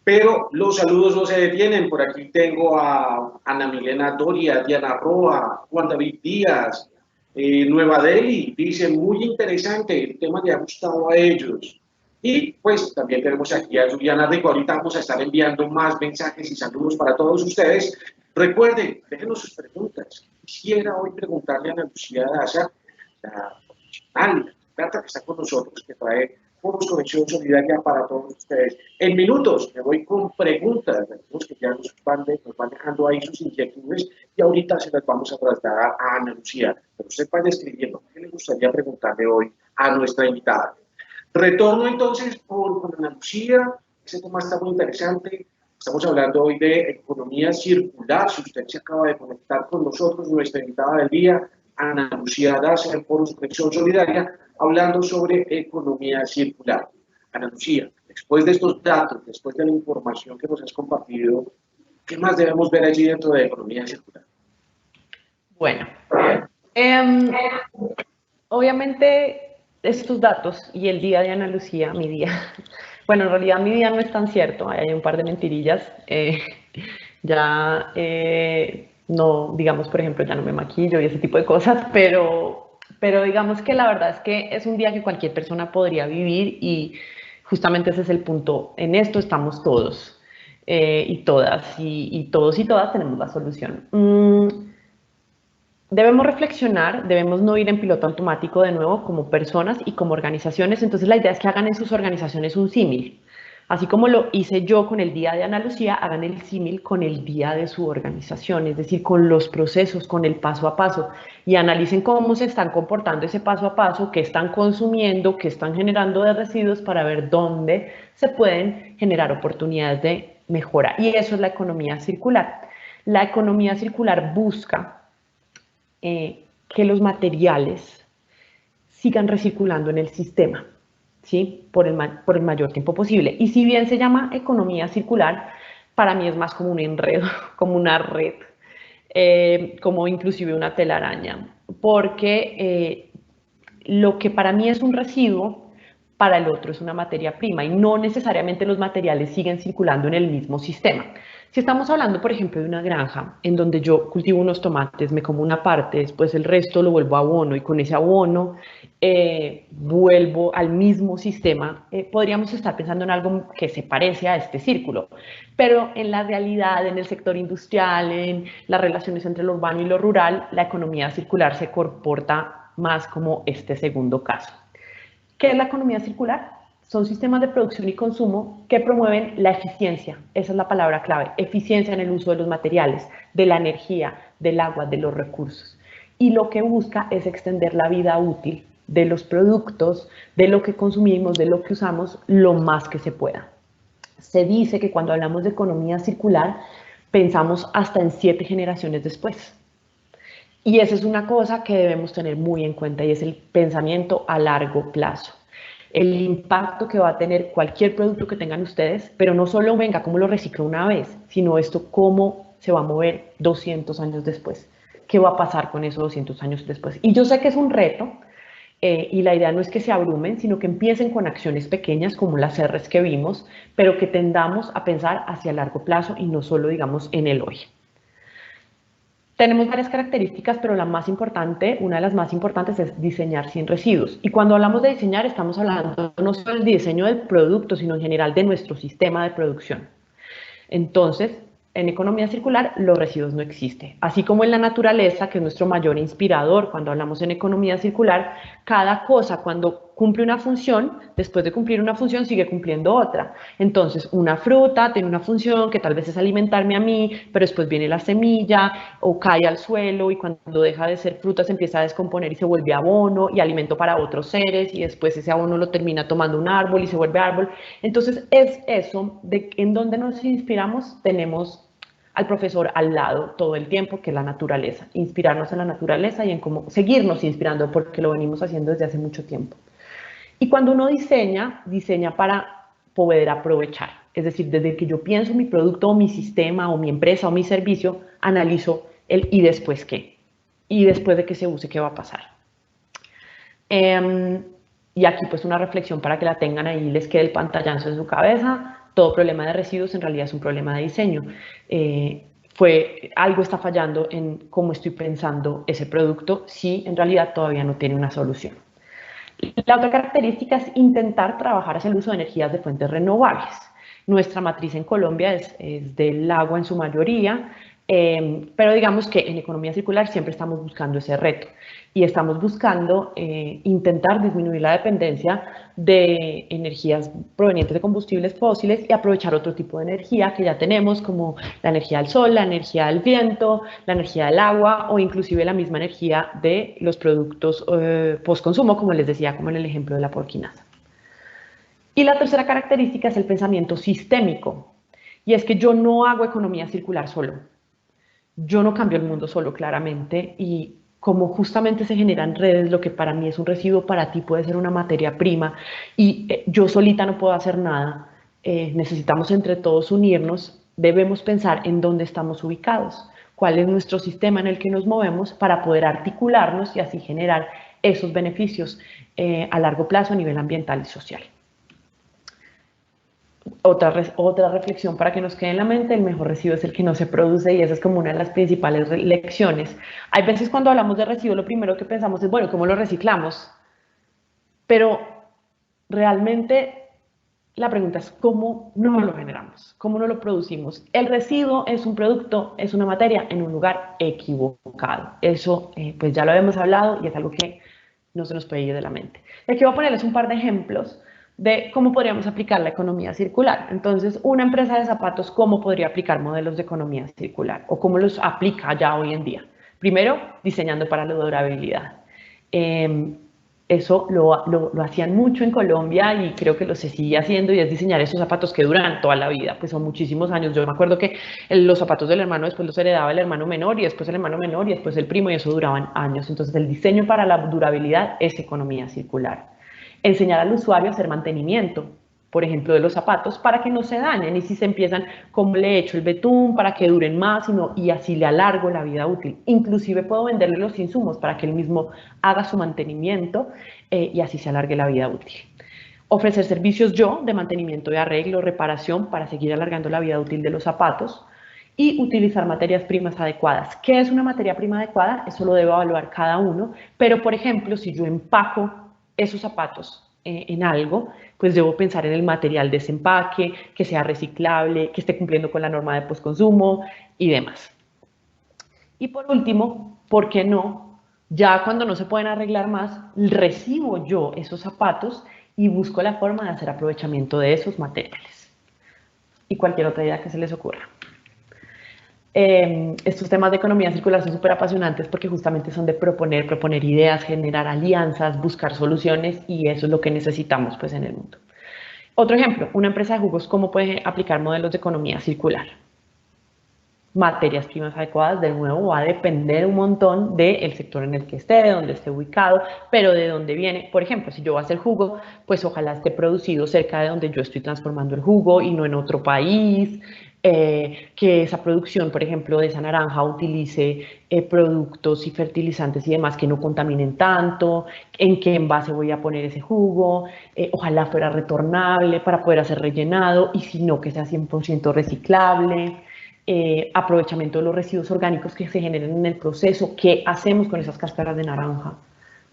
[SPEAKER 1] Pero los saludos no se detienen. Por aquí tengo a Ana Milena Doria, Diana Roa, Juan David Díaz, Nueva Delhi. Dice, muy interesante, el tema le ha gustado a ellos. Y pues también tenemos aquí a Juliana Rico. Ahorita vamos a estar enviando más mensajes y saludos para todos ustedes. Recuerden, déjenos sus preguntas. Quisiera hoy preguntarle a Ana Lucía Daza, la profesional, la experta que está con nosotros, que trae Foros Conexión Solidaria para todos ustedes. En minutos me voy con preguntas, que ya nos van dejando ahí sus inquietudes y ahorita se las vamos a trasladar a Ana Lucía. Pero usted vaya escribiendo, ¿qué le gustaría preguntarle hoy a nuestra invitada? Retorno entonces con Ana Lucía, ese tema está muy interesante. Estamos hablando hoy de economía circular. Si usted se acaba de conectar con nosotros, nuestra invitada del día, Ana Lucía Daza, en Foros Conexión Solidaria, hablando sobre economía circular. Ana Lucía, después de estos datos, después de la información que nos has compartido, ¿qué más debemos ver allí dentro de economía circular?
[SPEAKER 2] Bueno, Obviamente, estos datos y el día de Ana Lucía, mi día, bueno, en realidad mi día no es tan cierto, hay un par de mentirillas. Ya no, digamos, por ejemplo, ya no me maquillo y ese tipo de cosas, pero digamos que la verdad es que es un día que cualquier persona podría vivir y justamente ese es el punto. En esto estamos todos y todas y todos y todas tenemos la solución. Debemos reflexionar, debemos no ir en piloto automático de nuevo como personas y como organizaciones. Entonces la idea es que hagan en sus organizaciones un símil. Así como lo hice yo con el día de Ana Lucía, hagan el símil con el día de su organización, es decir, con los procesos, con el paso a paso, y analicen cómo se están comportando ese paso a paso, qué están consumiendo, qué están generando de residuos para ver dónde se pueden generar oportunidades de mejora. Y eso es la economía circular. La economía circular busca que los materiales sigan recirculando en el sistema, ¿sí? Por el mayor tiempo posible. Y si bien se llama economía circular, para mí es más como un enredo, como una red, como inclusive una telaraña, porque lo que para mí es un residuo, para el otro es una materia prima y no necesariamente los materiales siguen circulando en el mismo sistema. Si estamos hablando, por ejemplo, de una granja en donde yo cultivo unos tomates, me como una parte, después el resto lo vuelvo a abono y con ese abono vuelvo al mismo sistema, podríamos estar pensando en algo que se parece a este círculo. Pero en la realidad, en el sector industrial, en las relaciones entre lo urbano y lo rural, la economía circular se comporta más como este segundo caso. ¿Qué es la economía circular? Son sistemas de producción y consumo que promueven la eficiencia, esa es la palabra clave, eficiencia en el uso de los materiales, de la energía, del agua, de los recursos. Y lo que busca es extender la vida útil de los productos, de lo que consumimos, de lo que usamos, lo más que se pueda. Se dice que cuando hablamos de economía circular, pensamos hasta en 7 generaciones después. Y esa es una cosa que debemos tener muy en cuenta y es el pensamiento a largo plazo. El impacto que va a tener cualquier producto que tengan ustedes, pero no solo venga cómo lo reciclo una vez, sino esto cómo se va a mover 200 años después. ¿Qué va a pasar con eso 200 años después? Y yo sé que es un reto y la idea no es que se abrumen, sino que empiecen con acciones pequeñas como las R's que vimos, pero que tendamos a pensar hacia largo plazo y no solo, digamos, en el hoy. Tenemos varias características, pero la más importante, una de las más importantes es diseñar sin residuos. Y cuando hablamos de diseñar, estamos hablando no solo del diseño del producto, sino en general de nuestro sistema de producción. Entonces, en economía circular, los residuos no existen. Así como en la naturaleza, que es nuestro mayor inspirador cuando hablamos en economía circular, cada cosa cuando cumple una función, después de cumplir una función, sigue cumpliendo otra. Entonces, una fruta tiene una función que tal vez es alimentarme a mí, pero después viene la semilla o cae al suelo y cuando deja de ser fruta se empieza a descomponer y se vuelve abono y alimento para otros seres y después ese abono lo termina tomando un árbol y se vuelve árbol. Entonces, es eso de en donde nos inspiramos, tenemos al profesor al lado todo el tiempo, que es la naturaleza, inspirarnos en la naturaleza y en cómo seguirnos inspirando, porque lo venimos haciendo desde hace mucho tiempo. Y cuando uno diseña, diseña para poder aprovechar, es decir, desde que yo pienso mi producto o mi sistema o mi empresa o mi servicio, analizo el y después qué, y después de que se use, qué va a pasar. Y aquí pues una reflexión para que la tengan ahí y les quede el pantallazo en su cabeza. Todo problema de residuos en realidad es un problema de diseño. Algo está fallando en cómo estoy pensando ese producto si en realidad todavía no tiene una solución. La otra característica es intentar trabajar hacia el uso de energías de fuentes renovables. Nuestra matriz en Colombia es del agua en su mayoría, pero digamos que en economía circular siempre estamos buscando ese reto y estamos buscando intentar disminuir la dependencia de energías provenientes de combustibles fósiles y aprovechar otro tipo de energía que ya tenemos, como la energía del sol, la energía del viento, la energía del agua o inclusive la misma energía de los productos post-consumo, como les decía, como en el ejemplo de la porquinasa. Y la tercera característica es el pensamiento sistémico, y es que yo no hago economía circular solo. Yo no cambio el mundo solo, claramente, y como justamente se generan redes, lo que para mí es un residuo, para ti puede ser una materia prima, y yo solita no puedo hacer nada. Necesitamos entre todos unirnos, debemos pensar en dónde estamos ubicados, cuál es nuestro sistema en el que nos movemos para poder articularnos y así generar esos beneficios a largo plazo a nivel ambiental y social. Otra reflexión para que nos quede en la mente: el mejor residuo es el que no se produce, y esa es como una de las principales lecciones. Hay veces cuando hablamos de residuo lo primero que pensamos es, bueno, ¿cómo lo reciclamos? Pero realmente la pregunta es cómo no lo generamos, cómo no lo producimos. El residuo es un producto, es una materia en un lugar equivocado. Eso pues ya lo habíamos hablado y es algo que no se nos puede ir de la mente. Y aquí voy a ponerles un par de ejemplos de cómo podríamos aplicar la economía circular. Entonces, una empresa de zapatos, ¿cómo podría aplicar modelos de economía circular? ¿O cómo los aplica ya hoy en día? Primero, diseñando para la durabilidad. Eso lo hacían mucho en Colombia y creo que lo se sigue haciendo, y es diseñar esos zapatos que duran toda la vida, pues son muchísimos años. Yo me acuerdo que los zapatos del hermano después los heredaba el hermano menor y después el hermano menor y después el primo, y eso duraban años. Entonces el diseño para la durabilidad es economía circular. Enseñar al usuario a hacer mantenimiento, por ejemplo, de los zapatos para que no se dañen, y si se empiezan, cómo le echo el betún para que duren más, y así le alargo la vida útil. Inclusive puedo venderle los insumos para que él mismo haga su mantenimiento y así se alargue la vida útil. Ofrecer servicios yo de mantenimiento, de arreglo, reparación para seguir alargando la vida útil de los zapatos. Y utilizar materias primas adecuadas. ¿Qué es una materia prima adecuada? Eso lo debe evaluar cada uno, pero por ejemplo, si yo empaco esos zapatos en algo, pues debo pensar en el material de desempaque, que sea reciclable, que esté cumpliendo con la norma de postconsumo y demás. Y por último, ¿por qué no? Ya cuando no se pueden arreglar más, recibo yo esos zapatos y busco la forma de hacer aprovechamiento de esos materiales. Y cualquier otra idea que se les ocurra. Estos temas de economía circular son súper apasionantes porque justamente son de proponer ideas, generar alianzas, buscar soluciones, y eso es lo que necesitamos pues en el mundo. Otro ejemplo, una empresa de jugos, ¿cómo puede aplicar modelos de economía circular? Materias primas adecuadas, de nuevo, va a depender un montón del sector en el que esté, de dónde esté ubicado, pero de dónde viene. Por ejemplo, si yo voy a hacer jugo, pues ojalá esté producido cerca de donde yo estoy transformando el jugo y no en otro país. Que esa producción, por ejemplo, de esa naranja utilice productos y fertilizantes y demás que no contaminen tanto, en qué envase voy a poner ese jugo, ojalá fuera retornable para poder hacer rellenado, y si no, que sea 100% reciclable. Aprovechamiento de los residuos orgánicos que se generen en el proceso. ¿Qué hacemos con esas cáscaras de naranja?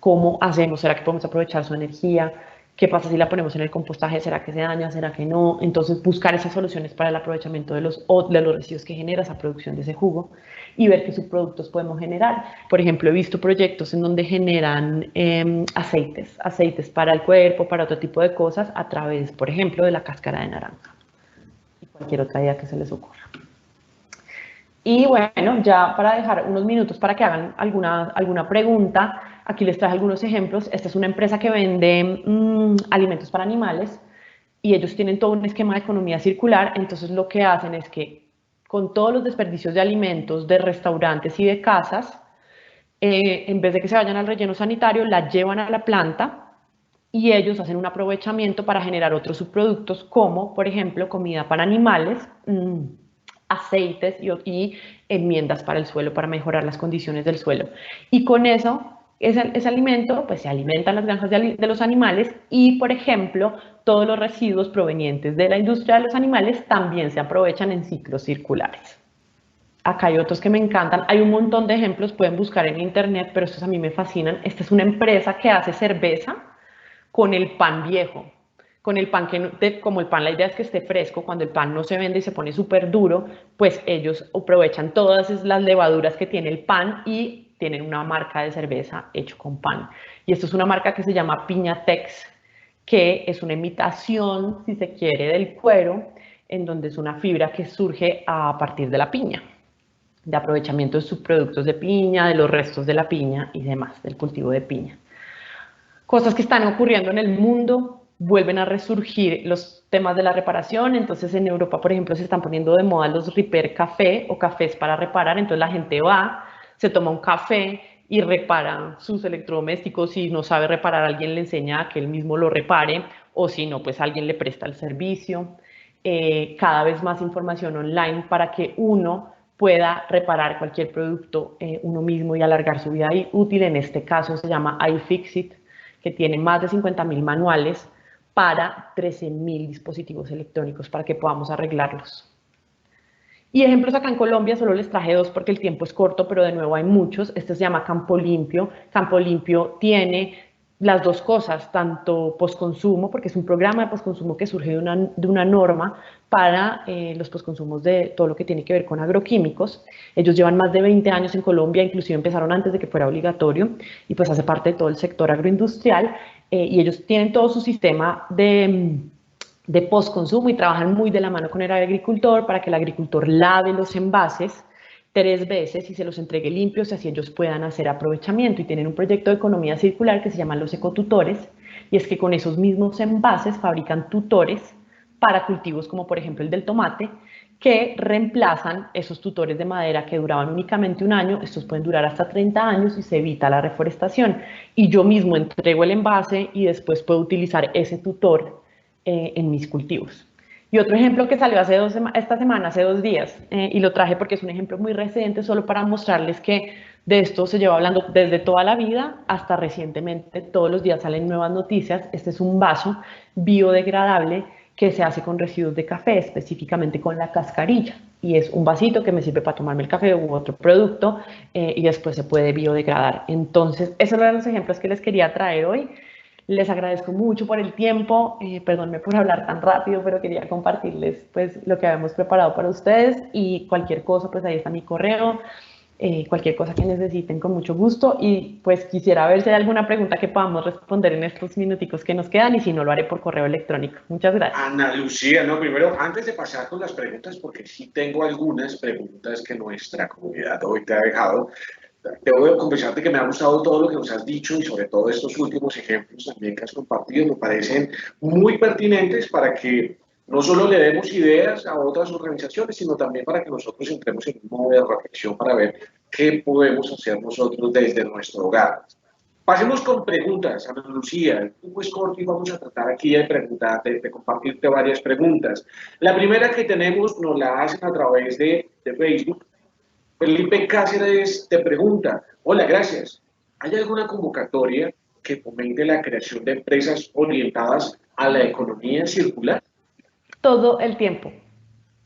[SPEAKER 2] ¿Cómo hacemos? ¿Será que podemos aprovechar su energía? ¿Qué pasa si la ponemos en el compostaje? ¿Será que se daña? ¿Será que no? Entonces, buscar esas soluciones para el aprovechamiento de los residuos que genera esa producción de ese jugo, y ver qué subproductos podemos generar. Por ejemplo, he visto proyectos en donde generan aceites para el cuerpo, para otro tipo de cosas, a través, por ejemplo, de la cáscara de naranja. Y cualquier otra idea que se les ocurra. Y bueno, ya para dejar unos minutos para que hagan alguna pregunta, aquí les traje algunos ejemplos. Esta es una empresa que vende alimentos para animales, y ellos tienen todo un esquema de economía circular. Entonces lo que hacen es que con todos los desperdicios de alimentos de restaurantes y de casas, en vez de que se vayan al relleno sanitario, la llevan a la planta y ellos hacen un aprovechamiento para generar otros subproductos, como por ejemplo comida para animales, aceites y enmiendas para el suelo, para mejorar las condiciones del suelo. Y con eso, ese alimento, pues se alimentan las granjas de los animales, y por ejemplo, todos los residuos provenientes de la industria de los animales también se aprovechan en ciclos circulares. Acá hay otros que me encantan, hay un montón de ejemplos, pueden buscar en internet, pero estos a mí me fascinan. Esta es una empresa que hace cerveza con el pan viejo. Con el pan como el pan, la idea es que esté fresco. Cuando el pan no se vende y se pone súper duro, pues ellos aprovechan todas las levaduras que tiene el pan y tienen una marca de cerveza hecho con pan. Y esto es una marca que se llama Piñatex, que es una imitación, si se quiere, del cuero, en donde es una fibra que surge a partir de la piña, de aprovechamiento de subproductos de piña, de los restos de la piña y demás, del cultivo de piña. Cosas que están ocurriendo en el mundo. Vuelven a resurgir los temas de la reparación. Entonces en Europa, por ejemplo, se están poniendo de moda los repair café o cafés para reparar. Entonces la gente va, se toma un café y repara sus electrodomésticos. Si no sabe reparar, alguien le enseña a que él mismo lo repare, o si no, pues alguien le presta el servicio. Cada vez más información online para que uno pueda reparar cualquier producto uno mismo y alargar su vida útil. En este caso se llama iFixit, que tiene más de 50.000 manuales para 13.000 dispositivos electrónicos para que podamos arreglarlos. Y ejemplos acá en Colombia, solo les traje dos porque el tiempo es corto, pero de nuevo hay muchos. Este se llama Campo Limpio. Campo Limpio tiene las dos cosas, tanto postconsumo, porque es un programa de postconsumo que surge de una norma para los postconsumos de todo lo que tiene que ver con agroquímicos. Ellos llevan más de 20 años en Colombia, inclusive empezaron antes de que fuera obligatorio, y pues hace parte de todo el sector agroindustrial, y ellos tienen todo su sistema de postconsumo y trabajan muy de la mano con el agricultor para que el agricultor lave los envases 3 veces y se los entregue limpios y así ellos puedan hacer aprovechamiento. Y tienen un proyecto de economía circular que se llama los ecotutores, y es que con esos mismos envases fabrican tutores para cultivos como por ejemplo el del tomate, que reemplazan esos tutores de madera que duraban únicamente 1 año. Estos pueden durar hasta 30 años y se evita la reforestación. Y yo mismo entrego el envase y después puedo utilizar ese tutor en mis cultivos. Y otro ejemplo que salió esta semana, hace 2 días, y lo traje porque es un ejemplo muy reciente, solo para mostrarles que de esto se lleva hablando desde toda la vida hasta recientemente. Todos los días salen nuevas noticias. Este es un vaso biodegradable que se hace con residuos de café, específicamente con la cascarilla. Y es un vasito que me sirve para tomarme el café u otro producto, y después se puede biodegradar. Entonces, esos eran los ejemplos que les quería traer hoy. Les agradezco mucho por el tiempo, perdónenme por hablar tan rápido, pero quería compartirles pues lo que habíamos preparado para ustedes, y cualquier cosa, pues ahí está mi correo, cualquier cosa que necesiten con mucho gusto, y pues quisiera ver si hay alguna pregunta que podamos responder en estos minuticos que nos quedan, y si no, lo haré por correo electrónico. Muchas gracias.
[SPEAKER 1] Ana Lucía, no, primero, antes de pasar con las preguntas, porque sí tengo algunas preguntas que nuestra comunidad hoy te ha dejado. Debo confesarte que me ha gustado todo lo que nos has dicho y sobre todo estos últimos ejemplos también que has compartido. Me parecen muy pertinentes para que no solo le demos ideas a otras organizaciones, sino también para que nosotros entremos en un modo de reflexión para ver qué podemos hacer nosotros desde nuestro hogar. Pasemos con preguntas, Ana Lucía. El tiempo es corto y vamos a tratar aquí de compartirte varias preguntas. La primera que tenemos nos la hacen a través de Facebook. Felipe Cáceres te pregunta: hola, gracias. ¿Hay alguna convocatoria que fomente la creación de empresas orientadas a la economía circular?
[SPEAKER 2] Todo el tiempo.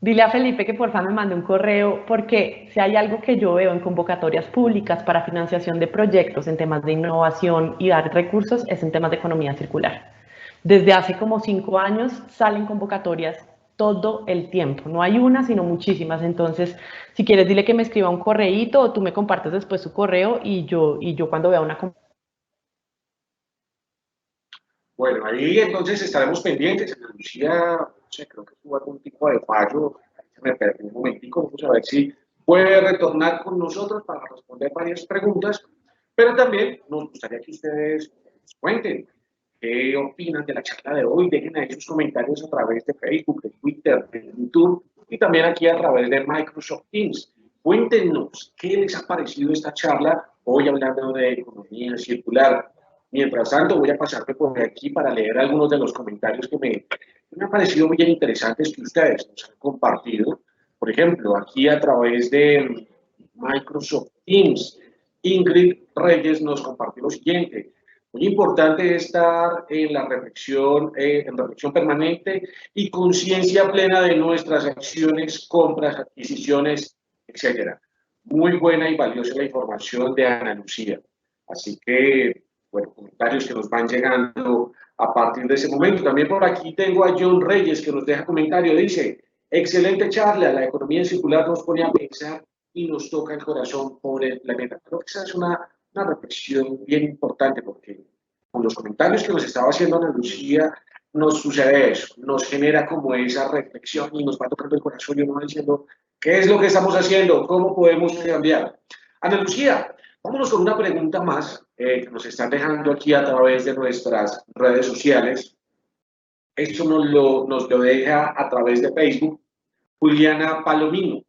[SPEAKER 2] Dile a Felipe que por favor me mande un correo, porque si hay algo que yo veo en convocatorias públicas para financiación de proyectos en temas de innovación y dar recursos, es en temas de economía circular. Desde hace como 5 años salen convocatorias todo el tiempo. No hay una, sino muchísimas. Entonces, si quieres, dile que me escriba un correíto o tú me compartes después su correo, y yo cuando vea una...
[SPEAKER 1] Bueno, ahí entonces estaremos pendientes. Ana Lucía, no sé, creo que tuvo algún tipo de fallo. Se me perdió un momentico. Vamos a ver si puede retornar con nosotros para responder varias preguntas. Pero también nos gustaría que ustedes nos cuenten qué opinan de la charla de hoy. Dejen ahí sus comentarios a través de Facebook, de Twitter, de YouTube y también aquí a través de Microsoft Teams. Cuéntenos qué les ha parecido esta charla hoy hablando de economía circular. Mientras tanto, voy a pasarme por aquí para leer algunos de los comentarios que me han parecido bien interesantes que ustedes nos han compartido. Por ejemplo, aquí a través de Microsoft Teams, Ingrid Reyes nos compartió lo siguiente: muy importante estar en reflexión permanente y conciencia plena de nuestras acciones, compras, adquisiciones, etcétera. Muy buena y valiosa la información de Ana Lucía. Así que, bueno, comentarios que nos van llegando a partir de ese momento. También por aquí tengo a John Reyes que nos deja comentario. Dice: excelente charla, la economía circular nos pone a pensar y nos toca el corazón por el planeta. Creo que esa es una reflexión bien importante, porque con los comentarios que nos estaba haciendo Ana Lucía nos sucede eso, nos genera como esa reflexión y nos va tocando el corazón y uno va diciendo: ¿qué es lo que estamos haciendo? ¿Cómo podemos cambiar? Ana Lucía, vámonos con una pregunta más que nos están dejando aquí a través de nuestras redes sociales. Esto nos lo deja a través de Facebook Juliana Palomino.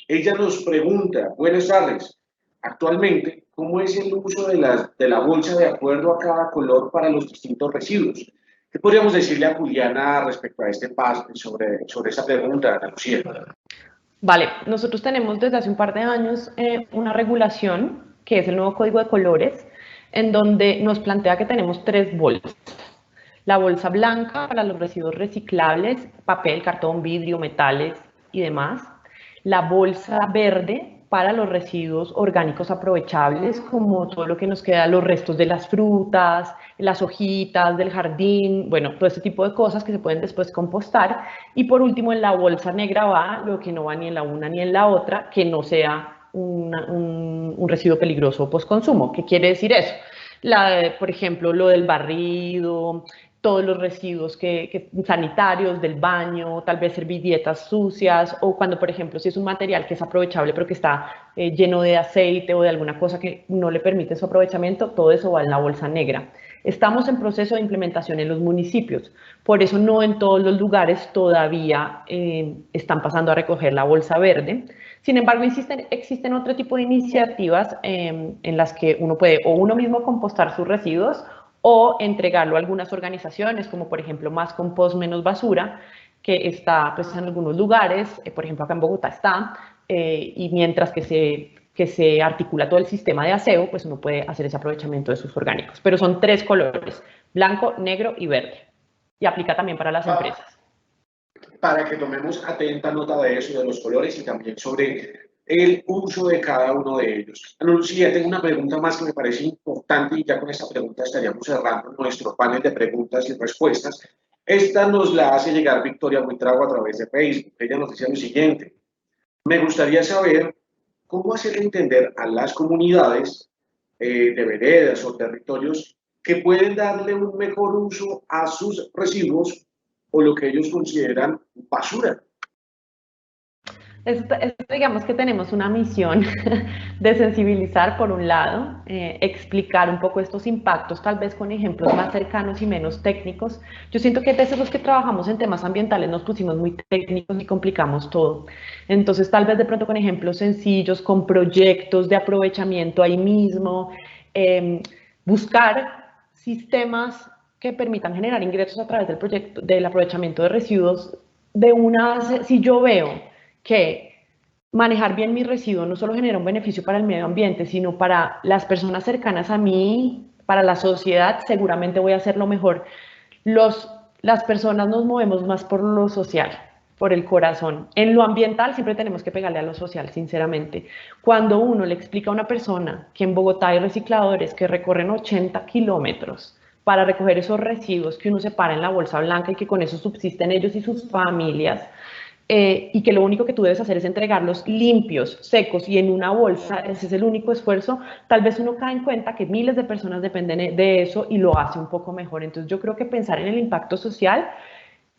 [SPEAKER 1] Ella nos pregunta: buenas tardes, actualmente, ¿cómo es el uso de la bolsa de acuerdo a cada color para los distintos residuos? ¿Qué podríamos decirle a Juliana respecto a este paso sobre esa pregunta, Ana Lucía?
[SPEAKER 2] Vale, nosotros tenemos desde hace un par de años una regulación, que es el nuevo Código de Colores, en donde nos plantea que tenemos tres bolsas. La bolsa blanca para los residuos reciclables, papel, cartón, vidrio, metales y demás. La bolsa verde para los residuos orgánicos aprovechables, como todo lo que nos queda, los restos de las frutas, las hojitas del jardín, bueno, todo este tipo de cosas que se pueden después compostar. Y por último, en la bolsa negra va lo que no va ni en la una ni en la otra, que no sea un residuo peligroso postconsumo. ¿Qué quiere decir eso? Por ejemplo, lo del barrido, todos los residuos sanitarios del baño, tal vez servilletas sucias, o cuando, por ejemplo, si es un material que es aprovechable pero que está lleno de aceite o de alguna cosa que no le permite su aprovechamiento, todo eso va en la bolsa negra. Estamos en proceso de implementación en los municipios, por eso no en todos los lugares todavía están pasando a recoger la bolsa verde. Sin embargo, existen otro tipo de iniciativas en las que uno puede o uno mismo compostar sus residuos o entregarlo a algunas organizaciones, como por ejemplo Más Compost, Menos Basura, que está pues, en algunos lugares, por ejemplo acá en Bogotá está, y mientras que se articula todo el sistema de aseo, pues uno puede hacer ese aprovechamiento de sus orgánicos. Pero son tres colores, blanco, negro y verde. Y aplica también para las empresas.
[SPEAKER 1] Para que tomemos atenta nota de eso, de los colores y también sobre el uso de cada uno de ellos. Ana Lucía, tengo una pregunta más que me parece importante y ya con esta pregunta estaríamos cerrando nuestro panel de preguntas y respuestas. Esta nos la hace llegar Victoria Buitrago a través de Facebook. Ella nos dice lo siguiente: me gustaría saber cómo hacer entender a las comunidades de veredas o territorios que pueden darle un mejor uso a sus residuos o lo que ellos consideran basura.
[SPEAKER 2] Digamos que tenemos una misión de sensibilizar por un lado, explicar un poco estos impactos, tal vez con ejemplos más cercanos y menos técnicos. Yo siento que desde los que trabajamos en temas ambientales nos pusimos muy técnicos y complicamos todo. Entonces, tal vez de pronto con ejemplos sencillos, con proyectos de aprovechamiento ahí mismo, buscar sistemas que permitan generar ingresos a través del proyecto, del aprovechamiento de residuos. Si yo veo que manejar bien mis residuos no solo genera un beneficio para el medio ambiente, sino para las personas cercanas a mí, para la sociedad, seguramente voy a hacerlo mejor. Las personas nos movemos más por lo social, por el corazón. En lo ambiental siempre tenemos que pegarle a lo social, sinceramente. Cuando uno le explica a una persona que en Bogotá hay recicladores que recorren 80 kilómetros para recoger esos residuos que uno separa en la bolsa blanca y que con eso subsisten ellos y sus familias, y que lo único que tú debes hacer es entregarlos limpios, secos y en una bolsa, ese es el único esfuerzo, tal vez uno cae en cuenta que miles de personas dependen de eso y lo hace un poco mejor. Entonces yo creo que pensar en el impacto social,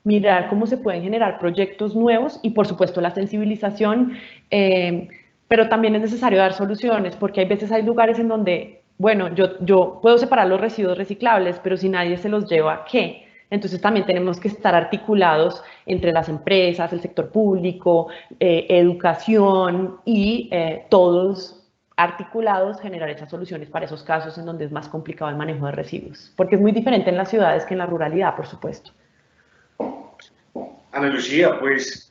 [SPEAKER 2] mirar cómo se pueden generar proyectos nuevos y por supuesto la sensibilización, pero también es necesario dar soluciones porque hay veces hay lugares en donde, bueno, yo puedo separar los residuos reciclables, pero si nadie se los lleva, ¿qué? Entonces también tenemos que estar articulados entre las empresas, el sector público, educación y todos articulados generar esas soluciones para esos casos en donde es más complicado el manejo de residuos. Porque es muy diferente en las ciudades que en la ruralidad, por supuesto.
[SPEAKER 1] Ana Lucía, pues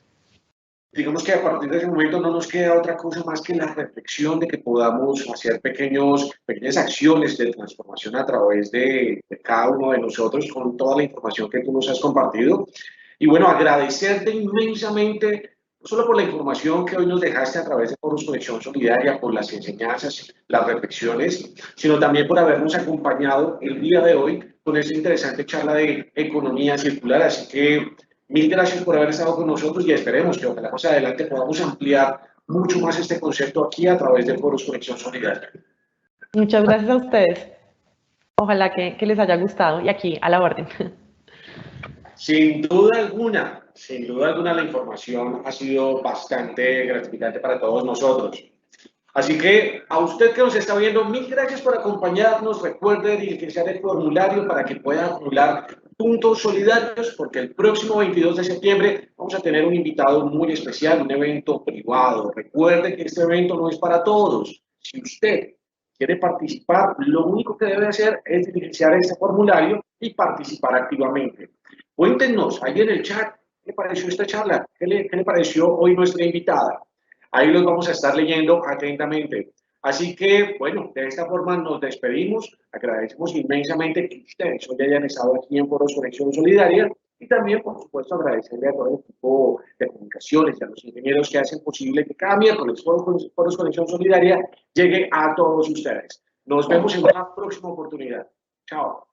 [SPEAKER 1] digamos que a partir de ese momento no nos queda otra cosa más que la reflexión de que podamos hacer pequeñas acciones de transformación a través de cada uno de nosotros con toda la información que tú nos has compartido. Y bueno, agradecerte inmensamente, no solo por la información que hoy nos dejaste a través de Foros Conexión Solidaria, por las enseñanzas, las reflexiones, sino también por habernos acompañado el día de hoy con esta interesante charla de economía circular. Así que mil gracias por haber estado con nosotros y esperemos que ojalá más adelante podamos ampliar mucho más este concepto aquí a través de Foros Conexión Solidaria.
[SPEAKER 2] Muchas gracias a ustedes. Ojalá que les haya gustado y aquí a la orden.
[SPEAKER 1] Sin duda alguna la información ha sido bastante gratificante para todos nosotros. Así que a usted que nos está viendo, mil gracias por acompañarnos. Recuerde diligenciar el formulario para que pueda acumular puntos solidarios, porque el próximo 22 de septiembre vamos a tener un invitado muy especial, un evento privado. Recuerde que este evento no es para todos. Si usted quiere participar, lo único que debe hacer es diligenciar este formulario y participar activamente. Cuéntenos ahí en el chat qué le pareció esta charla, qué le pareció hoy nuestra invitada. Ahí los vamos a estar leyendo atentamente. Así que, bueno, de esta forma nos despedimos. Agradecemos inmensamente que ustedes hoy hayan estado aquí en Foros Conexión Solidaria y también, por supuesto, agradecerle a todo el equipo de comunicaciones y a los ingenieros que hacen posible que cada miércoles Foros Conexión Solidaria llegue a todos ustedes. Nos vemos en una próxima oportunidad. Chao.